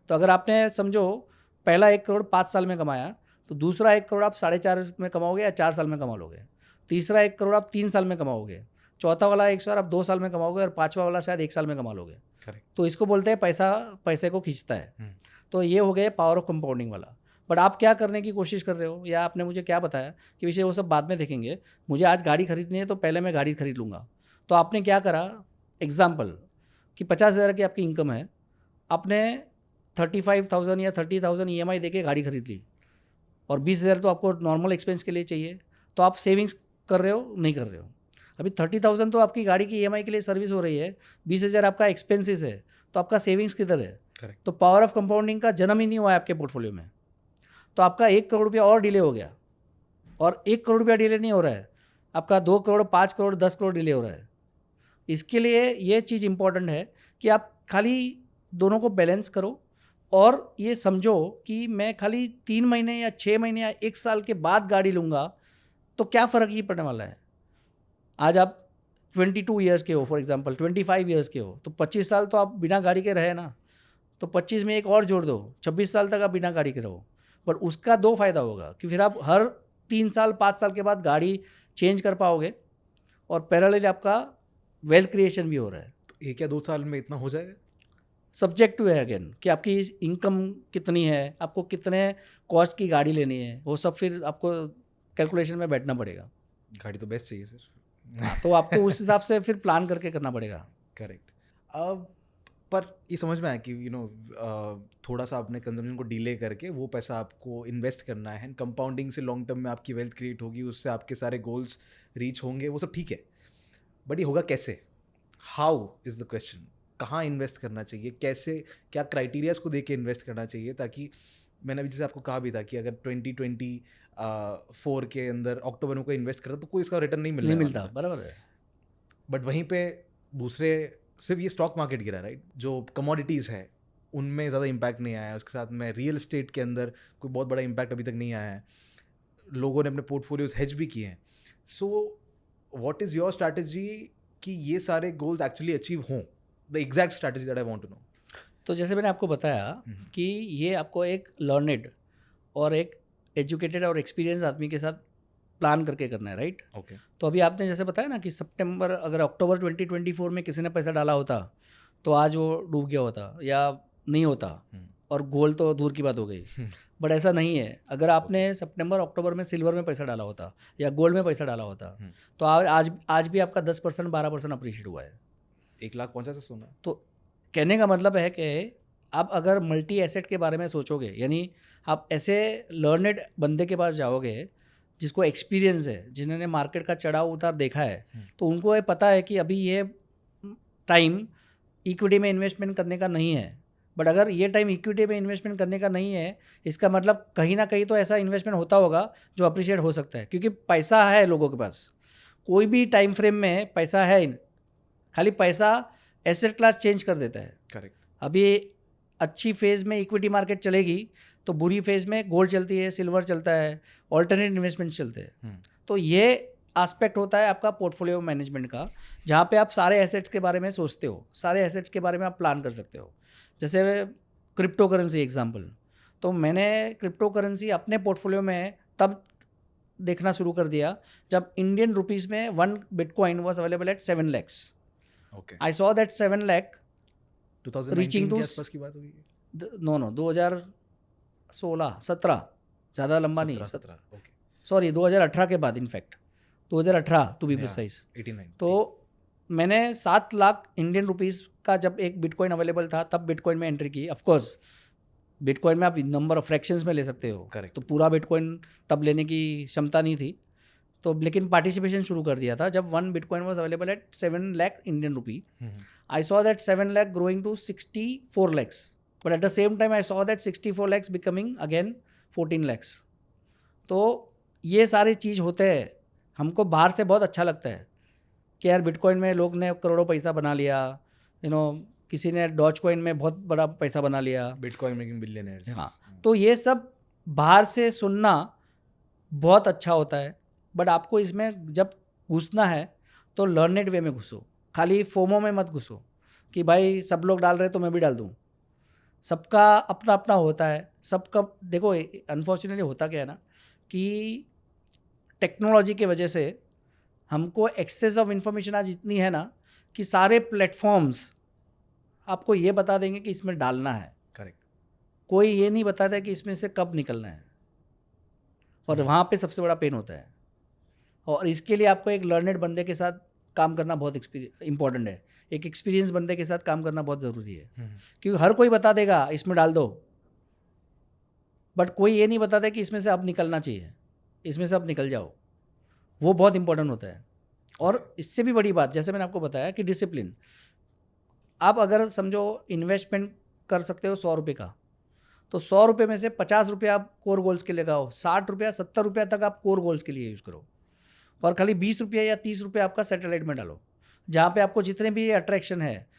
A: तो अगर आपने समझो पहला 1 करोड़ 5 साल में कमाया, तो दूसरा 1 करोड़ आप 4.5 में कमाओगे या 4 साल में कमा लोगे। तीसरा 1 करोड़ आप 3 साल में कमाओगे, चौथा वाला 1 करोड़ आप 2 साल में कमाओगे, और पाँचवा वाला शायद 1 साल में कमा लोगे।
B: करेक्ट।
A: तो इसको बोलते हैं पैसा पैसे को खींचता है। तो ये हो गया पावर ऑफ कंपाउंडिंग वाला। बट आप क्या करने की कोशिश कर रहे हो, या आपने मुझे क्या बताया कि विषय वो सब बाद में देखेंगे, मुझे आज गाड़ी खरीदनी है तो पहले मैं गाड़ी खरीद लूँगा। तो आपने क्या करा, एग्जाम्पल कि 50,000 की आपकी इनकम है, आपने 35,000 या 30,000 EMI दे के गाड़ी खरीद ली, और 20,000 तो आपको नॉर्मल एक्सपेंस के लिए चाहिए। तो आप सेविंग्स कर रहे हो, नहीं कर रहे हो। अभी 30,000 तो आपकी गाड़ी की EMI के लिए सर्विस हो रही है, 20,000 आपका एक्सपेंसेस है, तो आपका सेविंग्स किधर है?
B: करेक्ट।
A: तो पावर ऑफ कंपाउंडिंग का जन्म ही नहीं हुआ है आपके पोर्टफोलियो में। तो आपका 1 करोड़ रुपया और डिले हो गया, और 1 करोड़ रुपया डिले नहीं हो रहा है, आपका 2 करोड़ 5 करोड़ 10 करोड़ डिले हो रहा है। इसके लिए ये चीज़ इंपॉर्टेंट है कि आप खाली दोनों को बैलेंस करो, और ये समझो कि मैं खाली 3 महीने या 6 महीने या 1 साल के बाद गाड़ी लूँगा तो क्या फ़र्क ही पड़ने वाला है। आज आप 22 ईयर्स के हो, फॉर एग्जांपल 25 ईयर्स के हो, तो 25 साल तो आप बिना गाड़ी के रहे ना, तो 25 में एक और जोड़ दो, 26 साल तक आप बिना गाड़ी के रहो। पर उसका 2 फ़ायदा होगा कि फिर आप हर 3 साल 5 साल के बाद गाड़ी चेंज कर पाओगे, और पैरेलल आपका वेल्थ क्रिएशन भी हो रहा है।
B: तो 1 या 2 साल में इतना हो जाएगा?
A: सब्जेक्टिव है अगेन कि आपकी इनकम कितनी है, आपको कितने कॉस्ट की गाड़ी लेनी है, वो सब फिर आपको कैलकुलेशन में बैठना पड़ेगा।
B: गाड़ी तो बेस्ट चाहिए सर।
A: तो आपको उस हिसाब से फिर प्लान करके करना पड़ेगा।
B: करेक्ट। अब पर ये समझ में आया कि थोड़ा सा आपने कंजम्पशन को डिले करके वो पैसा आपको इन्वेस्ट करना है, कंपाउंडिंग से लॉन्ग टर्म में आपकी वेल्थ क्रिएट होगी, उससे आपके सारे गोल्स रीच होंगे, वो सब ठीक है। बट ये होगा कैसे? How is the question. कहाँ इन्वेस्ट करना चाहिए, कैसे, क्या क्राइटेरियाज को देख के इन्वेस्ट करना चाहिए, ताकि मैंने अभी जैसे आपको कहा भी था कि अगर 2024 के अंदर अक्टूबर में कोई इन्वेस्ट करता तो कोई इसका रिटर्न नहीं
A: मिलता, बराबर है।
B: बट वहीं पे दूसरे सिर्फ ये स्टॉक मार्केट गिरा, राइट? जो कमोडिटीज़ है उनमें ज़्यादा इम्पैक्ट नहीं आया है, उसके साथ में रियल एस्टेट के अंदर कोई बहुत बड़ा इम्पैक्ट अभी तक नहीं आया है, लोगों ने अपने पोर्टफोलियोज हेज भी किए हैं। So what is your strategy कि ये सारे गोल्स एक्चुअली अचीव हों? The exact strategy that I want to know.
A: तो जैसे मैंने आपको बताया कि ये आपको एक लर्नेड और एक एजुकेटेड और एक्सपीरियंस आदमी के साथ प्लान करके करना है, राइट?
B: ओके।
A: तो अभी आपने जैसे बताया ना कि सितंबर अगर अक्टूबर 2024 में किसी ने पैसा डाला होता तो आज वो डूब गया होता या नहीं होता, और गोल्ड तो दूर की बात हो गई। बट ऐसा नहीं है। अगर आपने सितंबर अक्टूबर में सिल्वर में पैसा डाला होता या गोल्ड में पैसा डाला होता तो आज भी आपका 10% 12% अप्रिशिएट हुआ है।
B: 1 लाख पहुंचा था सोना।
A: तो कहने का मतलब है कि आप अगर मल्टी एसेट के बारे में सोचोगे, यानी आप ऐसे लर्नेड बंदे के पास जाओगे जिसको एक्सपीरियंस है, जिन्होंने मार्केट का चढ़ाव उतार देखा है, तो उनको ये पता है कि अभी ये टाइम इक्विटी में इन्वेस्टमेंट करने का नहीं है। बट अगर ये टाइम इक्विटी में इन्वेस्टमेंट करने का नहीं है, इसका मतलब कहीं ना कहीं तो ऐसा इन्वेस्टमेंट होता होगा जो अप्रिशिएट हो सकता है, क्योंकि पैसा है लोगों के पास। कोई भी टाइम फ्रेम में पैसा है, खाली पैसा एसेट क्लास चेंज कर देता है।
B: करेक्ट।
A: अभी अच्छी फेज़ में इक्विटी मार्केट चलेगी तो बुरी फेज़ में गोल्ड चलती है, सिल्वर चलता है, ऑल्टरनेट इन्वेस्टमेंट चलते हैं। तो ये एस्पेक्ट होता है आपका पोर्टफोलियो मैनेजमेंट का, जहाँ पे आप सारे एसेट्स के बारे में सोचते हो, सारे एसेट्स के बारे में आप प्लान कर सकते हो। जैसे क्रिप्टो करेंसी एग्जाम्पल, तो मैंने क्रिप्टो करेंसी अपने पोर्टफोलियो में तब देखना शुरू कर दिया जब इंडियन रुपीज़ में 1 bitcoin was available at 7 lakhs।
B: Okay.
A: I saw that 7 lakh
B: 2019 के आसपास की बात होगी।
A: नो 2016-17, ज़्यादा लंबा नहीं,
B: 17। ओके।
A: सॉरी 2018 के बाद, इनफैक्ट 2018 टू बी प्रिसाइज।
B: 89।
A: तो मैंने 7 लाख इंडियन रुपीज़ का जब एक बिटकॉइन अवेलेबल था तब बिटकॉइन में एंट्री की। ऑफकोर्स बिटकॉइन में आप नंबर ऑफ फ्रैक्शंस में ले सकते हो,
B: Correct.
A: तो पूरा बिटकॉइन तब लेने की क्षमता नहीं थी, तो लेकिन पार्टिसिपेशन शुरू कर दिया था जब 1 bitcoin was available at 7 lakh Indian rupee. I saw that 7 lakh growing to 64 lakhs, but at the same time I saw that 64 lakhs becoming again 14 lakhs। तो ये सारी चीज़ होते हैं, हमको बाहर से बहुत अच्छा लगता है कि यार बिटकॉइन में लोग ने करोड़ों पैसा बना लिया, किसी ने डॉज कॉइन में बहुत बड़ा पैसा बना लिया,
B: बिटकॉइन मेकिंग बिलियनर्स।
A: हाँ। तो ये सब बाहर से सुनना बहुत अच्छा होता है, बट आपको इसमें जब घुसना है तो लर्नेड वे में घुसो, खाली फोमो में मत घुसो कि भाई सब लोग डाल रहे तो मैं भी डाल दूँ। सबका अपना अपना होता है, सबका देखो अनफॉर्चुनेटली होता क्या है ना कि टेक्नोलॉजी की वजह से हमको एक्सेस ऑफ इंफॉर्मेशन आज इतनी है ना कि सारे प्लेटफॉर्म्स आपको ये बता देंगे कि इसमें डालना है।
B: करेक्ट।
A: कोई ये नहीं बताता कि इसमें से कब निकलना है, और वहाँ पे सबसे बड़ा पेन होता है। और इसके लिए आपको एक लर्नेड बंदे के साथ काम करना बहुत इंपॉर्टेंट है, एक एक्सपीरियंस बंदे के साथ काम करना बहुत ज़रूरी है, क्योंकि हर कोई बता देगा इसमें डाल दो, बट कोई ये नहीं बताता कि इसमें से अब निकलना चाहिए, इसमें से अब निकल जाओ। वो बहुत इंपॉर्टेंट होता है। और इससे भी बड़ी बात, जैसे मैंने आपको बताया कि डिसिप्लिन। आप अगर समझो इन्वेस्टमेंट कर सकते हो 100 रुपये का, तो 100 रुपये में से 50 रुपये आप कोर गोल्स के लिए लगाओ, 60 रुपया 70 रुपया तक आप कोर गोल्स के लिए यूज़ करो, और खाली 20 रुपया या 30 रुपया आपका सैटेलाइट में डालो, जहाँ पे आपको जितने भी अट्रैक्शन है,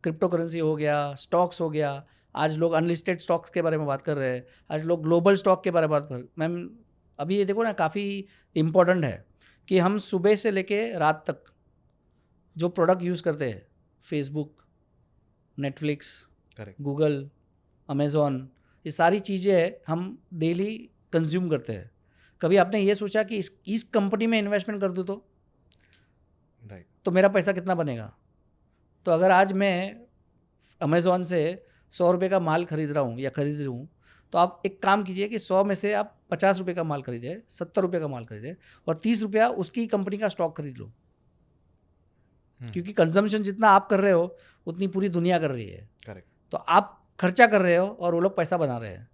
A: क्रिप्टो करेंसी हो गया, स्टॉक्स हो गया। आज लोग अनलिस्टेड स्टॉक्स के बारे में बात कर रहे हैं, आज लोग ग्लोबल स्टॉक के बारे में बात कर। मैम अभी ये देखो ना, काफ़ी इम्पोर्टेंट है कि हम सुबह से लेके रात तक जो प्रोडक्ट यूज़ करते हैं, Facebook, Netflix,
B: correct,
A: Google, Amazon, ये सारी चीज़ें हम डेली कंज्यूम करते हैं। कभी आपने ये सोचा कि इस कंपनी में इन्वेस्टमेंट कर दूँ तो
B: राइट,
A: तो मेरा पैसा कितना बनेगा? तो अगर आज मैं अमेज़ॉन से 100 रुपये का माल खरीद रहा हूँ या खरीद रही हूँ, तो आप एक काम कीजिए कि 100 में से आप 50 रुपये का माल खरीदें, 70 रुपये का माल खरीदें, और 30 रुपया उसकी कंपनी का स्टॉक खरीद लो। क्योंकि कंजम्पशन जितना आप कर रहे हो उतनी पूरी दुनिया कर रही है।
B: करेक्ट।
A: तो आप खर्चा कर रहे हो और वो लोग पैसा बना रहे हैं।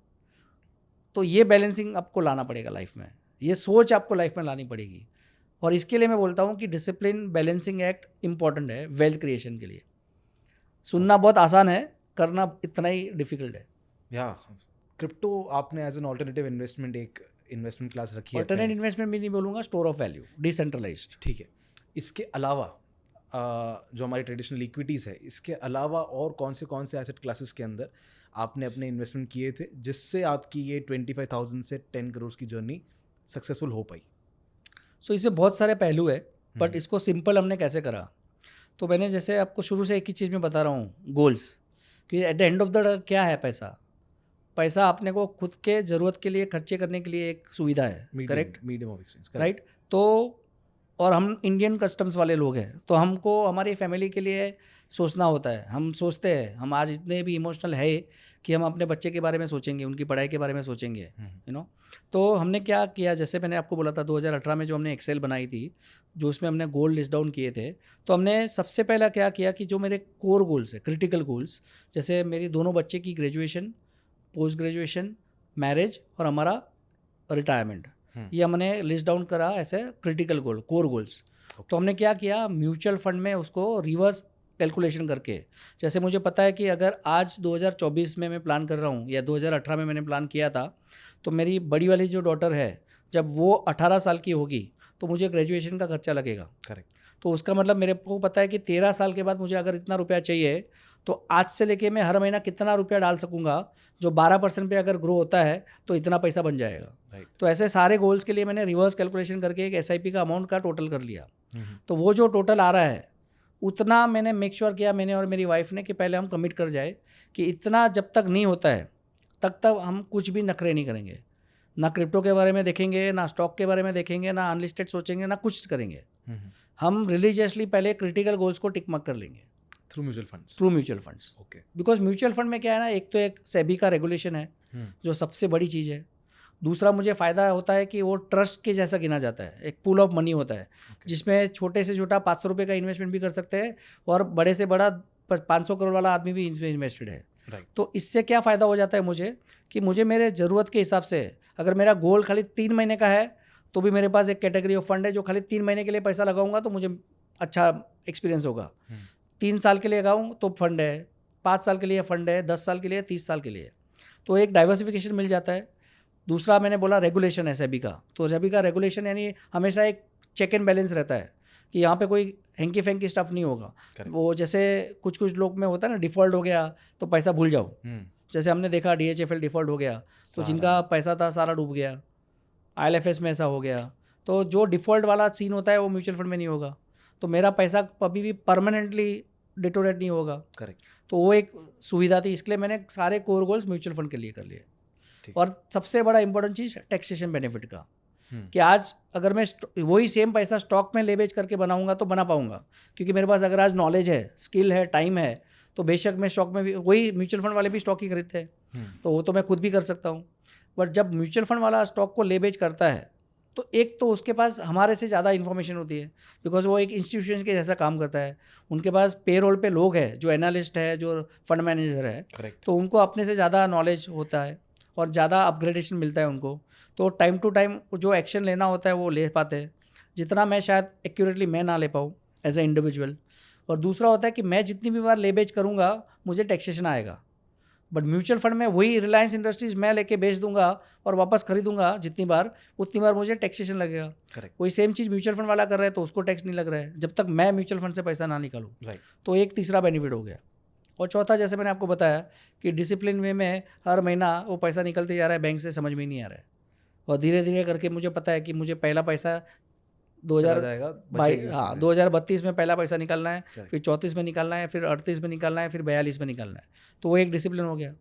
A: तो ये बैलेंसिंग आपको लाना पड़ेगा लाइफ में, ये सोच आपको लाइफ में लानी पड़ेगी। और इसके लिए मैं बोलता हूँ कि डिसिप्लिन बैलेंसिंग एक्ट इम्पॉर्टेंट है वेल्थ क्रिएशन के लिए। सुनना बहुत आसान है, करना इतना ही डिफिकल्ट है।
B: या क्रिप्टो आपने एज एन ऑल्टरनेटिव इन्वेस्टमेंट एक इन्वेस्टमेंट क्लास रखी है।
A: ऑल्टरनेट इन्वेस्टमेंट भी नहीं बोलूँगा, स्टोर ऑफ वैल्यू, डिसेंट्रलाइज्ड।
B: ठीक है। इसके अलावा जो हमारी ट्रेडिशनल इक्विटीज़ है, इसके अलावा और कौन से एसेट क्लासेस के अंदर आपने अपने इन्वेस्टमेंट किए थे जिससे आपकी ये 25,000 से 10 करोड़ की जर्नी सक्सेसफुल हो पाई?
A: सो इसमें बहुत सारे पहलू है, बट इसको सिंपल हमने कैसे करा, तो मैंने जैसे आपको शुरू से एक ही चीज़ में बता रहा हूँ, गोल्स, कि at the end of the day क्या है पैसा? पैसा अपने को खुद के ज़रूरत के लिए खर्चे करने के लिए एक सुविधा है, correct,
B: medium of exchange,
A: right. तो और हम इंडियन कस्टम्स वाले लोग हैं, तो हमको हमारी फैमिली के लिए सोचना होता है। हम सोचते हैं, हम आज इतने भी इमोशनल है कि हम अपने बच्चे के बारे में सोचेंगे, उनकी पढ़ाई के बारे में सोचेंगे, यू नो। तो हमने क्या किया, जैसे मैंने आपको बोला था 2018 में जो हमने एक्सेल बनाई थी, जो उसमें हमने गोल लिस्ट डाउन किए थे, तो हमने सबसे पहला क्या किया कि जो मेरे कोर गोल्स है, क्रिटिकल गोल्स, जैसे मेरी दोनों बच्चे की ग्रेजुएशन, पोस्ट ग्रेजुएशन, मैरिज और हमारा रिटायरमेंट, ये हमने लिस्ट डाउन करा ऐसे क्रिटिकल गोल, कोर गोल्स। तो हमने क्या किया, म्यूचुअल फंड में उसको रिवर्स कैलकुलेशन करके, जैसे मुझे पता है कि अगर आज 2024 में मैं प्लान कर रहा हूँ या 2018 में मैंने प्लान किया था, तो मेरी बड़ी वाली जो डॉटर है जब वो 18 साल की होगी तो मुझे ग्रेजुएशन का खर्चा लगेगा,
B: करेक्ट।
A: तो उसका मतलब मेरे को पता है कि 13 साल के बाद मुझे अगर इतना रुपया चाहिए, तो आज से लेके मैं हर महीना कितना रुपया डाल सकूंगा, जो 12% पे अगर ग्रो होता है तो इतना पैसा बन जाएगा,
B: राइट।
A: तो ऐसे सारे गोल्स के लिए मैंने रिवर्स कैलकुलेशन करके एक SIP का अमाउंट का टोटल कर लिया। तो वो जो टोटल आ रहा है उतना मैंने मेक श्योर किया, मैंने और मेरी वाइफ ने, कि पहले हम कमिट कर जाए कि इतना जब तक नहीं होता है तब हम कुछ भी नखरे नहीं करेंगे, ना क्रिप्टो के बारे में देखेंगे, ना स्टॉक के बारे में देखेंगे, ना अनलिस्टेड सोचेंगे, ना कुछ करेंगे। हम रिलीजियसली पहले क्रिटिकल गोल्स को टिक मार्क कर लेंगे
B: through mutual funds.
A: Through mutual funds.
B: Okay.
A: Because mutual fund में क्या है ना, एक तो एक सेबी का रेगुलेशन है जो सबसे बड़ी चीज़ है, दूसरा मुझे फ़ायदा होता है कि वो ट्रस्ट के जैसा गिना जाता है, एक पूल ऑफ मनी होता है जिसमें छोटे से छोटा 500 रुपये का इन्वेस्टमेंट भी कर सकते हैं और बड़े से बड़ा 500 करोड़ वाला आदमी भी इसमें इन्वेस्टेड है। तो इससे क्या फ़ायदा हो जाता है मुझे, कि मुझे मेरे ज़रूरत के हिसाब से, अगर मेरा गोल खाली 3 महीने का है तो भी मेरे पास एक कैटेगरी ऑफ फंड है जो खाली 3 महीने के लिए पैसा लगाऊंगा तो मुझे अच्छा एक्सपीरियंस होगा। 3 साल के लिए लगाऊँ तो फंड है, 5 साल के लिए फंड है, 10 साल के लिए, 30 साल के लिए, तो एक डाइवर्सिफिकेशन मिल जाता है। दूसरा मैंने बोला रेगुलेशन है सेबी का, तो सेबी का रेगुलेशन यानी हमेशा एक चेक एंड बैलेंस रहता है कि यहाँ पे कोई हैंकी फैंकी स्टफ नहीं होगा। वो जैसे कुछ लोग में होता है ना, डिफ़ॉल्ट हो गया तो पैसा भूल जाओ, जैसे हमने देखा DHFL डिफ़ॉल्ट हो गया तो जिनका पैसा था सारा डूब गया, IL&FS में ऐसा हो गया। तो जो डिफ़ॉल्ट वाला सीन होता है वो म्यूचुअल फंड में नहीं होगा, तो मेरा पैसा कभी भी परमानेंटली डिटोरेट नहीं होगा।
B: करेक्ट।
A: तो वो एक सुविधा थी, इसलिए मैंने सारे कोर गोल्स म्यूचुअल फंड के लिए कर लिए। और सबसे बड़ा इंपॉर्टेंट चीज़ टैक्सेशन बेनिफिट का, कि आज अगर मैं वही सेम पैसा स्टॉक में ले बेच करके बनाऊंगा तो बना पाऊंगा, क्योंकि मेरे पास अगर आज नॉलेज है, स्किल है, टाइम है, तो बेशक मैं स्टॉक में भी, वही म्यूचुअल फंड वाले भी स्टॉक ही खरीदते हैं, तो वो तो मैं खुद भी कर सकता हूँ। बट जब म्यूचुअल फंड वाला स्टॉक को ले बेच करता है तो एक तो उसके पास हमारे से ज़्यादा इन्फॉर्मेशन होती है, बिकॉज वो एक इंस्टीट्यूशन के जैसा काम करता है, उनके पास पेरोल पे लोग हैं जो एनालिस्ट है, जो फंड मैनेजर है, तो उनको अपने से ज़्यादा नॉलेज होता है और ज़्यादा अपग्रेडेशन मिलता है उनको, तो टाइम टू टाइम जो एक्शन लेना होता है वो ले पाते हैं, जितना मैं शायद एक्यूरेटली मैं ना ले पाऊँ एज ए इंडिविजुअल। और दूसरा होता है कि मैं जितनी भी बार ले बेच करूँगा मुझे टैक्सेशन आएगा, बट म्यूचुअल फंड में वही रिलायंस इंडस्ट्रीज मैं लेके बेच दूंगा और वापस खरीदूंगा जितनी बार, उतनी बार मुझे टैक्सेशन लगेगा।
B: करेक्ट।
A: वही सेम चीज़ म्यूचुअल फंड वाला कर रहा है तो उसको टैक्स नहीं लग रहा है जब तक मैं म्यूचुअल फंड से पैसा ना निकालूं।
B: राइट।
A: तो एक तीसरा बेनिफिट हो गया। और चौथा, जैसे मैंने आपको बताया कि डिसिप्लिन वे में हर महीना वो पैसा निकलते जा रहा है बैंक से, समझ में ही नहीं आ रहा है, और धीरे धीरे करके मुझे पता है कि मुझे पहला पैसा 2032 में पहला पैसा निकालना है, फिर 34 में निकालना है, फिर 38 में निकालना है, फिर 42 में निकालना है, तो वो एक डिसिप्लिन हो गया।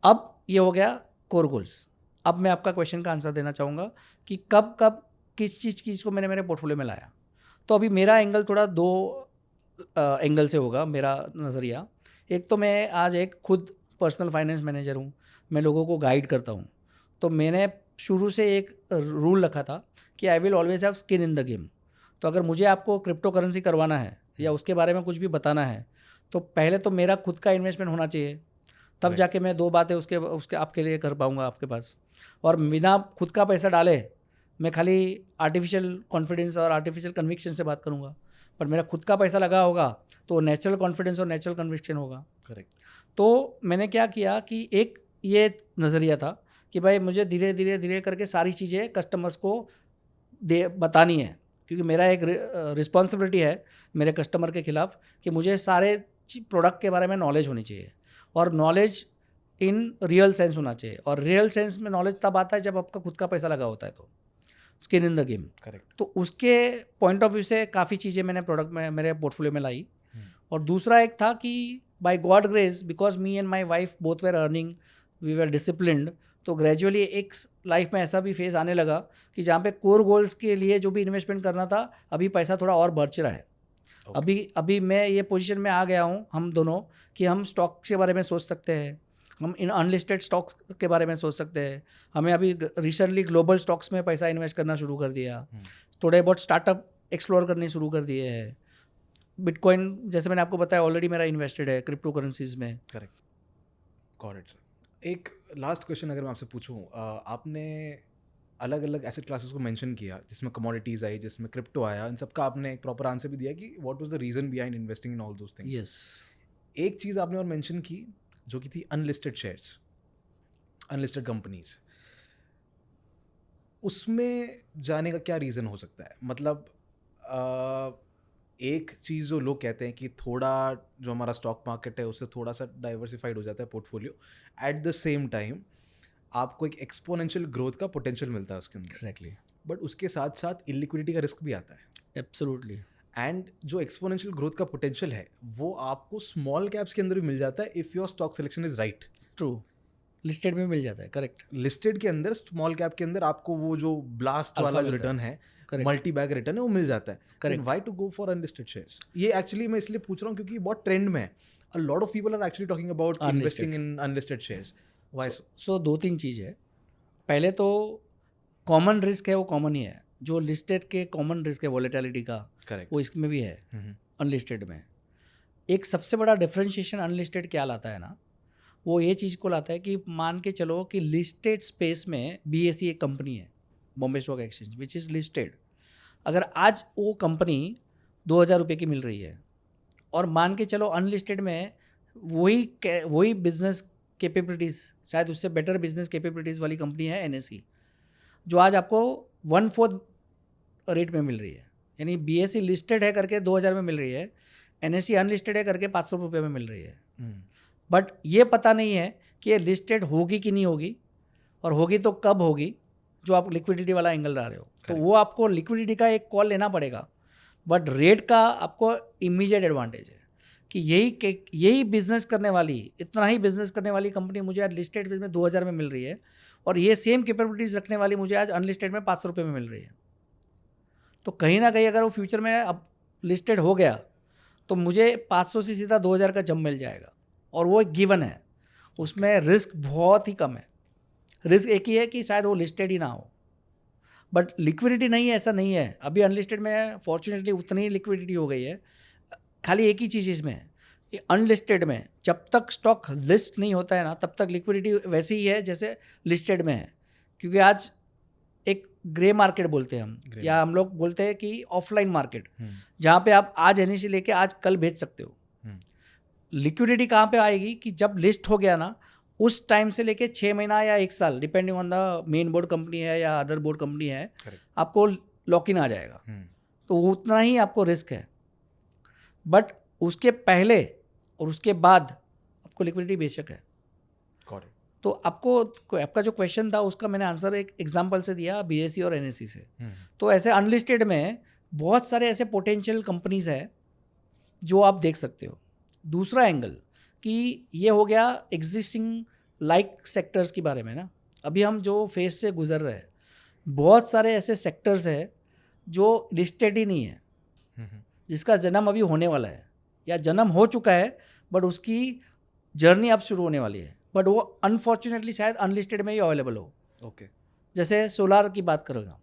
A: अब ये हो गया कोर गोल्स। अब मैं आपका क्वेश्चन का आंसर देना चाहूँगा कि कब कब किस चीज़ को मैंने मेरे पोर्टफोलियो में लाया। तो अभी मेरा एंगल थोड़ा 2 एंगल से होगा मेरा नज़रिया। एक तो मैं आज एक खुद पर्सनल फाइनेंस मैनेजर हूँ, मैं लोगों को गाइड करता हूँ, तो मैंने शुरू से एक रूल रखा था कि I will always have skin in the game. तो अगर मुझे आपको क्रिप्टो करेंसी करवाना है या उसके बारे में कुछ भी बताना है तो पहले तो मेरा खुद का इन्वेस्टमेंट होना चाहिए, तब जाके मैं 2 बातें उसके आपके लिए कर पाऊँगा आपके पास। और बिना खुद का पैसा डाले मैं खाली आर्टिफिशियल कॉन्फिडेंस और आर्टिफिशियल कन्विक्शन से बात करूँगा, पर मेरा खुद का पैसा लगा होगा तो नेचुरल कॉन्फिडेंस और नेचुरल कन्विक्शन होगा।
B: करेक्ट।
A: तो मैंने क्या किया कि एक ये नज़रिया था कि भाई मुझे धीरे धीरे करके सारी चीज़ें कस्टमर्स को बतानी है, क्योंकि मेरा एक रिस्पॉन्सिबिलिटी है मेरे कस्टमर के ख़िलाफ़ कि मुझे सारे प्रोडक्ट के बारे में नॉलेज होनी चाहिए, और नॉलेज इन रियल सेंस होना चाहिए। और रियल सेंस में नॉलेज तब आता है जब आपका खुद का पैसा लगा होता है, तो skin in the game.
B: Correct.
A: तो उसके पॉइंट ऑफ व्यू से काफ़ी चीज़ें मैंने प्रोडक्ट में मेरे पोर्टफोलियो में लाई। और दूसरा एक था कि by god grace, because me and my wife both were earning we were disciplined, तो ग्रेजुअली एक लाइफ में ऐसा भी फेज आने लगा कि जहाँ पे कोर गोल्स के लिए जो भी इन्वेस्टमेंट करना था, अभी पैसा थोड़ा और बढ़ रहा है। अभी मैं ये पोजीशन में आ गया हूँ, हम दोनों, कि हम स्टॉक्स के बारे में सोच सकते हैं, हम इन अनलिस्टेड स्टॉक्स के बारे में सोच सकते हैं। हमें अभी रिसेंटली ग्लोबल स्टॉक्स में पैसा इन्वेस्ट करना शुरू कर दिया, थोड़े बहुत स्टार्टअप एक्सप्लोर करने शुरू कर दिए हैं। बिटकॉइन जैसे मैंने आपको बताया ऑलरेडी मेरा इन्वेस्टेड है क्रिप्टो करेंसीज में।
B: Correct, got it sir. एक लास्ट क्वेश्चन अगर मैं आपसे पूछूं, आपने अलग अलग एसेट क्लासेस को मेंशन किया, जिसमें कमोडिटीज़ आई, जिसमें क्रिप्टो आया, इन सबका आपने एक प्रॉपर आंसर भी दिया कि what was the reason behind investing in all those things.
A: Yes,
B: एक चीज़ आपने और मेंशन की जो कि थी अनलिस्टेड शेयर्स, अनलिस्टेड कंपनीज। उसमें जाने का क्या रीज़न हो सकता है? मतलब एक चीज़ जो लोग कहते हैं कि थोड़ा जो हमारा स्टॉक मार्केट है उससे थोड़ा सा डाइवर्सिफाइड हो जाता है portfolio, eight the same time आपको एक एक्सपोनेंशियल ग्रोथ का पोटेंशियल मिलता है उसके अंदर।
A: एग्जैक्टली,
B: बट उसके साथ साथ इलिक्विडिटी का रिस्क भी आता है।
A: एब्सोल्युटली।
B: एंड जो एक्सपोनेंशियल ग्रोथ का पोटेंशियल है वो आपको स्मॉल कैप्स के अंदर भी मिल जाता है if your stock selection is right.
A: True, listed में मिल जाता है, करेक्ट।
B: लिस्टेड के अंदर स्मॉल कैप के अंदर आपको वो जो ब्लास्ट वाला जो रिटर्न है, मल्टी बैग रिटर्न है, वो मिल जाता है।
A: Correct.
B: Why to go for unlisted shares? ये एक्चुअली मैं इसलिए पूछ रहा हूँ क्योंकि बहुत ट्रेंड में है। A lot of people are actually talking about investing in unlisted shares. Why so?
A: So 2-3 चीज़ है। पहले तो कॉमन रिस्क है, वो कॉमन ही है। जो लिस्टेड के कॉमन रिस्क है वॉलेटिलिटी का,
B: करेक्ट,
A: वो इसमें भी है अनलिस्टेड में। एक सबसे बड़ा डिफरेंशिएशन अनलिस्टेड क्या लाता है ना, वो ये चीज़ को लाता है कि मान के चलो कि लिस्टेड स्पेस में BSE एक कंपनी है, Bombay stock exchange, which is listed. अगर आज वो कंपनी 2000 रुपये की मिल रही है, और मान के चलो अनलिस्टेड में वही बिजनेस कैपेबिलिटीज़, शायद उससे बेटर बिजनेस कैपेबिलिटीज़ वाली कंपनी है NSE, जो आज आपको 1/4 रेट में मिल रही है। यानी BSE लिस्टेड है करके 2000 में मिल रही है, NSE अनलिस्टेड है करके 500 रुपये में मिल रही है। बट ये पता नहीं है कि ये लिस्टेड होगी कि नहीं होगी, और होगी तो कब होगी, जो आप लिक्विडिटी वाला एंगल ला रहे हो। तो वो आपको लिक्विडिटी का एक कॉल लेना पड़ेगा, बट रेट का आपको इमीडिएट एडवांटेज है कि यही बिजनेस करने वाली, इतना ही बिजनेस करने वाली कंपनी मुझे आज लिस्टेड में 2000 में मिल रही है, और ये सेम कैपेबिलिटीज़ रखने वाली मुझे आज अनलिस्टेड में 500 रुपये में मिल रही है। तो कहीं ना कहीं अगर वो फ्यूचर में अब लिस्टेड हो गया तो मुझे 500 से सीधा 2000 का जंप मिल जाएगा, और वो एक गिवन है। उसमें रिस्क बहुत ही कम है। रिस्क एक ही है कि शायद वो लिस्टेड ही ना हो, बट लिक्विडिटी नहीं है, ऐसा नहीं है। अभी अनलिस्टेड में फॉर्चुनेटली उतनी ही लिक्विडिटी हो गई है। खाली एक ही चीज़ इसमें है कि अनलिस्टेड में जब तक स्टॉक लिस्ट नहीं होता है ना, तब तक लिक्विडिटी वैसी ही है जैसे लिस्टेड में है। क्योंकि आज एक ग्रे मार्केट बोलते हैं हम, या हम लोग बोलते हैं कि ऑफलाइन मार्केट, जहाँ पे आप आज NSE लेके आज कल बेच सकते हो। लिक्विडिटी कहाँ पे आएगी कि जब लिस्ट हो गया ना, उस टाइम से लेके 6 महीना या 1 साल, depending on the main board company है या अदर बोर्ड कंपनी है, आपको लॉक इन आ जाएगा। तो उतना ही आपको रिस्क है, बट उसके पहले और उसके बाद आपको लिक्विडिटी बेशक है। तो आपका जो क्वेश्चन था उसका मैंने आंसर एक एग्जांपल से दिया, BSE और NSE से। तो ऐसे अनलिस्टेड में बहुत सारे ऐसे पोटेंशियल कंपनीज है जो आप देख सकते हो। दूसरा एंगल कि ये हो गया एग्जिस्टिंग लाइक सेक्टर्स के बारे में ना। अभी हम जो फेज से गुजर रहे हैं, बहुत सारे ऐसे सेक्टर्स है जो लिस्टेड ही नहीं है, जिसका जन्म अभी होने वाला है या जन्म हो चुका है, बट उसकी जर्नी अब शुरू होने वाली है, बट वो अनफॉर्चुनेटली शायद अनलिस्टेड में ही अवेलेबल हो।
B: ओके,
A: जैसे सोलार की बात करूँगा,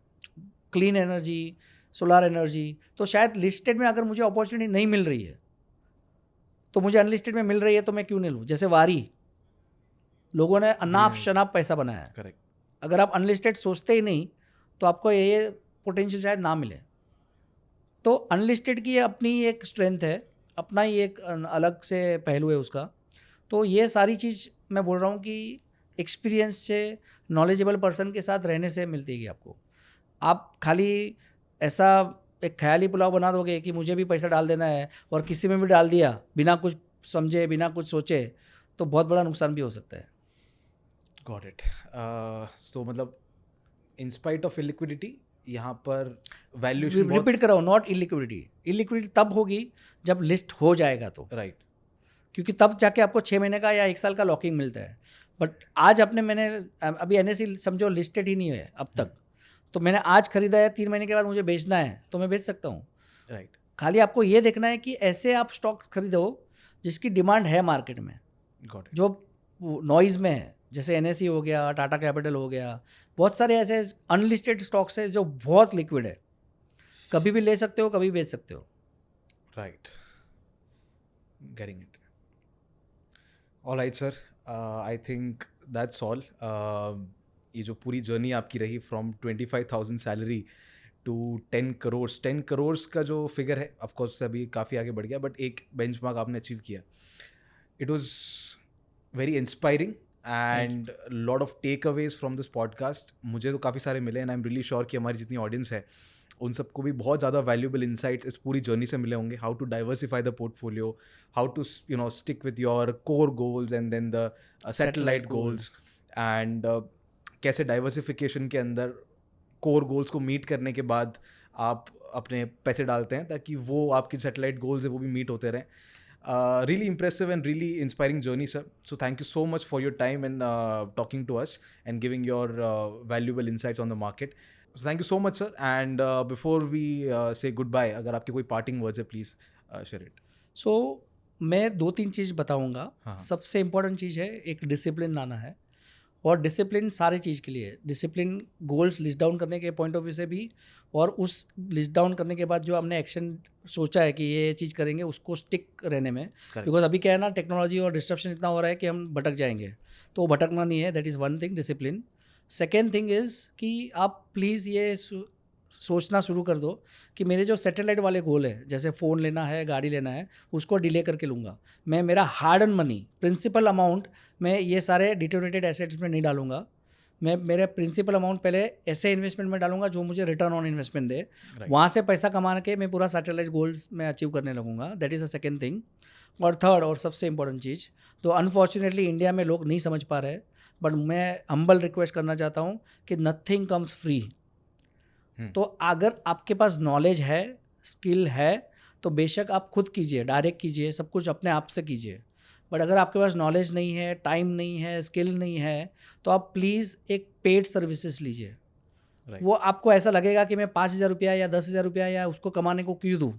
A: क्लीन एनर्जी, सोलार एनर्जी, तो शायद लिस्टेड में अगर मुझे अपॉर्चुनिटी नहीं मिल रही है तो मुझे अनलिस्टेड में मिल रही है, तो मैं क्यों नहीं लूँ। जैसे वारी, लोगों ने अनाप शनाप पैसा बनाया है।
B: करेक्ट।
A: अगर आप अनलिस्टेड सोचते ही नहीं तो आपको ये पोटेंशियल शायद ना मिले। तो अनलिस्टेड की अपनी एक स्ट्रेंथ है, अपना ही एक अलग से पहलू है उसका। तो ये सारी चीज़ मैं बोल रहा हूँ कि एक्सपीरियंस से, नॉलेजेबल पर्सन के साथ रहने से मिलती है आपको। आप खाली ऐसा एक ख्याली पुलाव बना दोगे कि मुझे भी पैसा डाल देना है और किसी में भी डाल दिया बिना कुछ समझे, बिना कुछ सोचे, तो बहुत बड़ा नुकसान भी हो सकता है।
B: Got it. सो मतलब इन स्पाइट ऑफ इलिक्विडिटी यहाँ पर वैल्यूएशन
A: रिपीट कर रहा हूँ, नॉट इलिक्विडिटी। इलिक्विडिटी तब होगी जब लिस्ट हो जाएगा तो,
B: राइट,
A: क्योंकि तब जाके आपको 6 महीने का या 1 साल का लॉकिंग मिलता है। बट आज आपने मैंने अभी NSE समझो लिस्टेड ही नहीं है अब तक, तो मैंने आज खरीदा है, 3 महीने के बाद मुझे बेचना है तो मैं बेच सकता हूँ।
B: राइट,
A: खाली आपको ये देखना है कि ऐसे आप स्टॉक खरीदो जिसकी डिमांड है मार्केट में,
B: गॉट इट।
A: जो नॉइज़ में है, जैसे NSE हो गया, टाटा कैपिटल हो गया, बहुत सारे ऐसे अनलिस्टेड स्टॉक्स है जो बहुत लिक्विड है, कभी भी ले सकते हो, कभी बेच सकते हो।
B: Right, getting it. Alright sir, I think that's all. ये जो पूरी जर्नी आपकी रही from 25,000 salary to 10 crore, 10 crore का जो फिगर है ऑफकोर्स अभी काफ़ी आगे बढ़ गया, बट एक बेंचमार्क आपने अचीव किया। It was very inspiring and lot of takeaways from this podcast. मुझे तो काफ़ी सारे मिले and I am really sure कि हमारी जितनी ऑडियंस है उन सबको भी बहुत ज़्यादा वैल्यूएबल इंसाइट्स इस पूरी जर्नी से मिले होंगे। How to diversify the portfolio, how to stick with your core goals and then the satellite goals, and कैसे डाइवर्सिफिकेशन के अंदर कोर गोल्स को मीट करने के बाद आप अपने पैसे डालते हैं ताकि वो आपकी सैटेलाइट गोल्स है वो भी मीट होते रहें। Really impressive and really inspiring journey, sir. So thank you so much for your time and talking to us and giving your valuable insights on the market. So thank you so much, sir. And before we say goodbye, अगर आपके कोई parting words है, please share it.
A: सो मैं 2-3 चीज़ बताऊंगा।
B: हाँ।
A: सबसे important चीज़ है एक डिसिप्लिन लाना है, और डिसिप्लिन सारी चीज़ के लिए, डिसिप्लिन गोल्स लिस्ट डाउन करने के पॉइंट ऑफ व्यू से भी, और उस लिस्ट डाउन करने के बाद जो हमने एक्शन सोचा है कि ये चीज़ करेंगे उसको स्टिक रहने में। बिकॉज अभी क्या है ना, टेक्नोलॉजी और डिस्ट्रप्शन इतना हो रहा है कि हम भटक जाएंगे, तो भटकना नहीं है। That is one thing, discipline. Second thing is कि आप प्लीज़ ये सोचना शुरू कर दो कि मेरे जो सैटेलाइट वाले गोल है, जैसे फ़ोन लेना है, गाड़ी लेना है, उसको डिले करके लूँगा। मैं मेरा hard earned money, principal amount मैं ये सारे डिटोरेटेड एसेट्स में नहीं डालूंगा। मैं मेरे प्रिंसिपल अमाउंट पहले ऐसे इन्वेस्टमेंट में डालूंगा जो मुझे रिटर्न ऑन इन्वेस्टमेंट दे, वहाँ से पैसा कमा के मैं पूरा सैटेलाइट गोल्स में अचीव करने लगूंगा। That is a second thing. और थर्ड और सबसे इंपॉर्टेंट चीज़, तो अनफॉर्चुनेटली इंडिया में लोग नहीं समझ पा रहे, बट मैं हम्बल रिक्वेस्ट करना चाहता हूँ कि नथिंग कम्स फ्री। तो अगर आपके पास नॉलेज है, स्किल है, तो बेशक आप खुद कीजिए, डायरेक्ट कीजिए, सब कुछ अपने आप से कीजिए। बट अगर आपके पास नॉलेज नहीं है, टाइम नहीं है, स्किल नहीं है, तो आप प्लीज़ एक पेड सर्विसेज लीजिए। वो आपको ऐसा लगेगा कि मैं 5,000 रुपया या 10,000 रुपया या उसको कमाने को क्यों दूँ।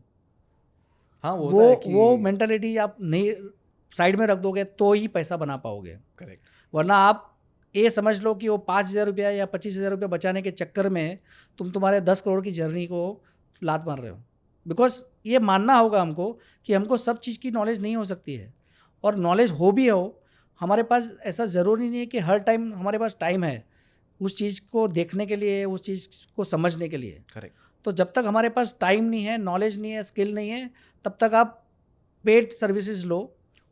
B: हाँ,
A: वो मेंटालिटी आप नहीं साइड में रख दोगे तो ही पैसा बना पाओगे।
B: करेक्ट।
A: वरना आप ये समझ लो कि वो 5,000 रुपया या 25,000 रुपया बचाने के चक्कर में तुम्हारे 10 करोड़ की जर्नी को लात मार रहे हो। बिकॉज ये मानना होगा हमको कि हमको सब चीज़ की नॉलेज नहीं हो सकती है, और नॉलेज हो भी हो, हमारे पास ऐसा ज़रूरी नहीं है कि हर टाइम हमारे पास टाइम है उस चीज़ को देखने के लिए, उस चीज़ को समझने के लिए।
B: करेक्ट।
A: तो जब तक हमारे पास टाइम नहीं है, नॉलेज नहीं है, स्किल नहीं है, तब तक आप पेड सर्विसेज लो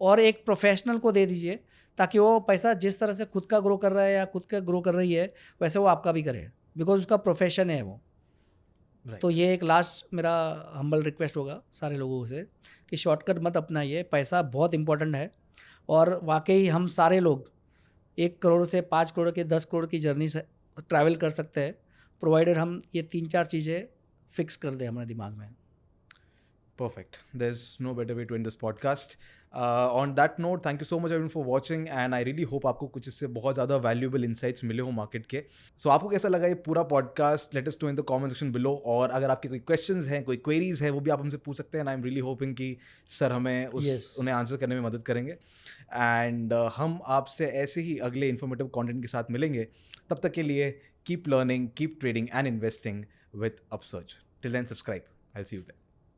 A: और एक प्रोफेशनल को दे दीजिए, ताकि वो पैसा जिस तरह से खुद का ग्रो कर रहा है या खुद का ग्रो कर रही है वैसे वो आपका भी करे, बिकॉज उसका प्रोफेशन है वो। तो ये एक लास्ट मेरा हम्बल रिक्वेस्ट होगा सारे लोगों से कि शॉर्टकट मत अपनाइए, पैसा बहुत इंपॉर्टेंट है, और वाकई हम सारे लोग 1 करोड़ से 5 करोड़ के 10 करोड़ की जर्नी से ट्रैवल कर सकते हैं, प्रोवाइडेड हम ये 3-4 चीज़ें फिक्स कर दें हमारे दिमाग में।
B: Perfect. There's no better way to end this podcast. On that note, thank you so much everyone for watching, and I really hope आपको कुछ इससे बहुत ज़्यादा valuable insights मिले हो मार्केट के। So आपको कैसा लगा ये पूरा podcast? Let us know in the comment section below. और अगर आपके कोई questions हैं, कोई queries हैं, वो भी आप हमसे पूछ सकते हैं। And I'm really hoping कि सर हमें उन्हें आंसर करने में मदद करेंगे। And हम आपसे ऐसे ही अगले informative content के साथ मिलेंगे। तब तक के लिए keep learning, keep trading and investing with Upsurge. Till then, subscribe. I'll see you there.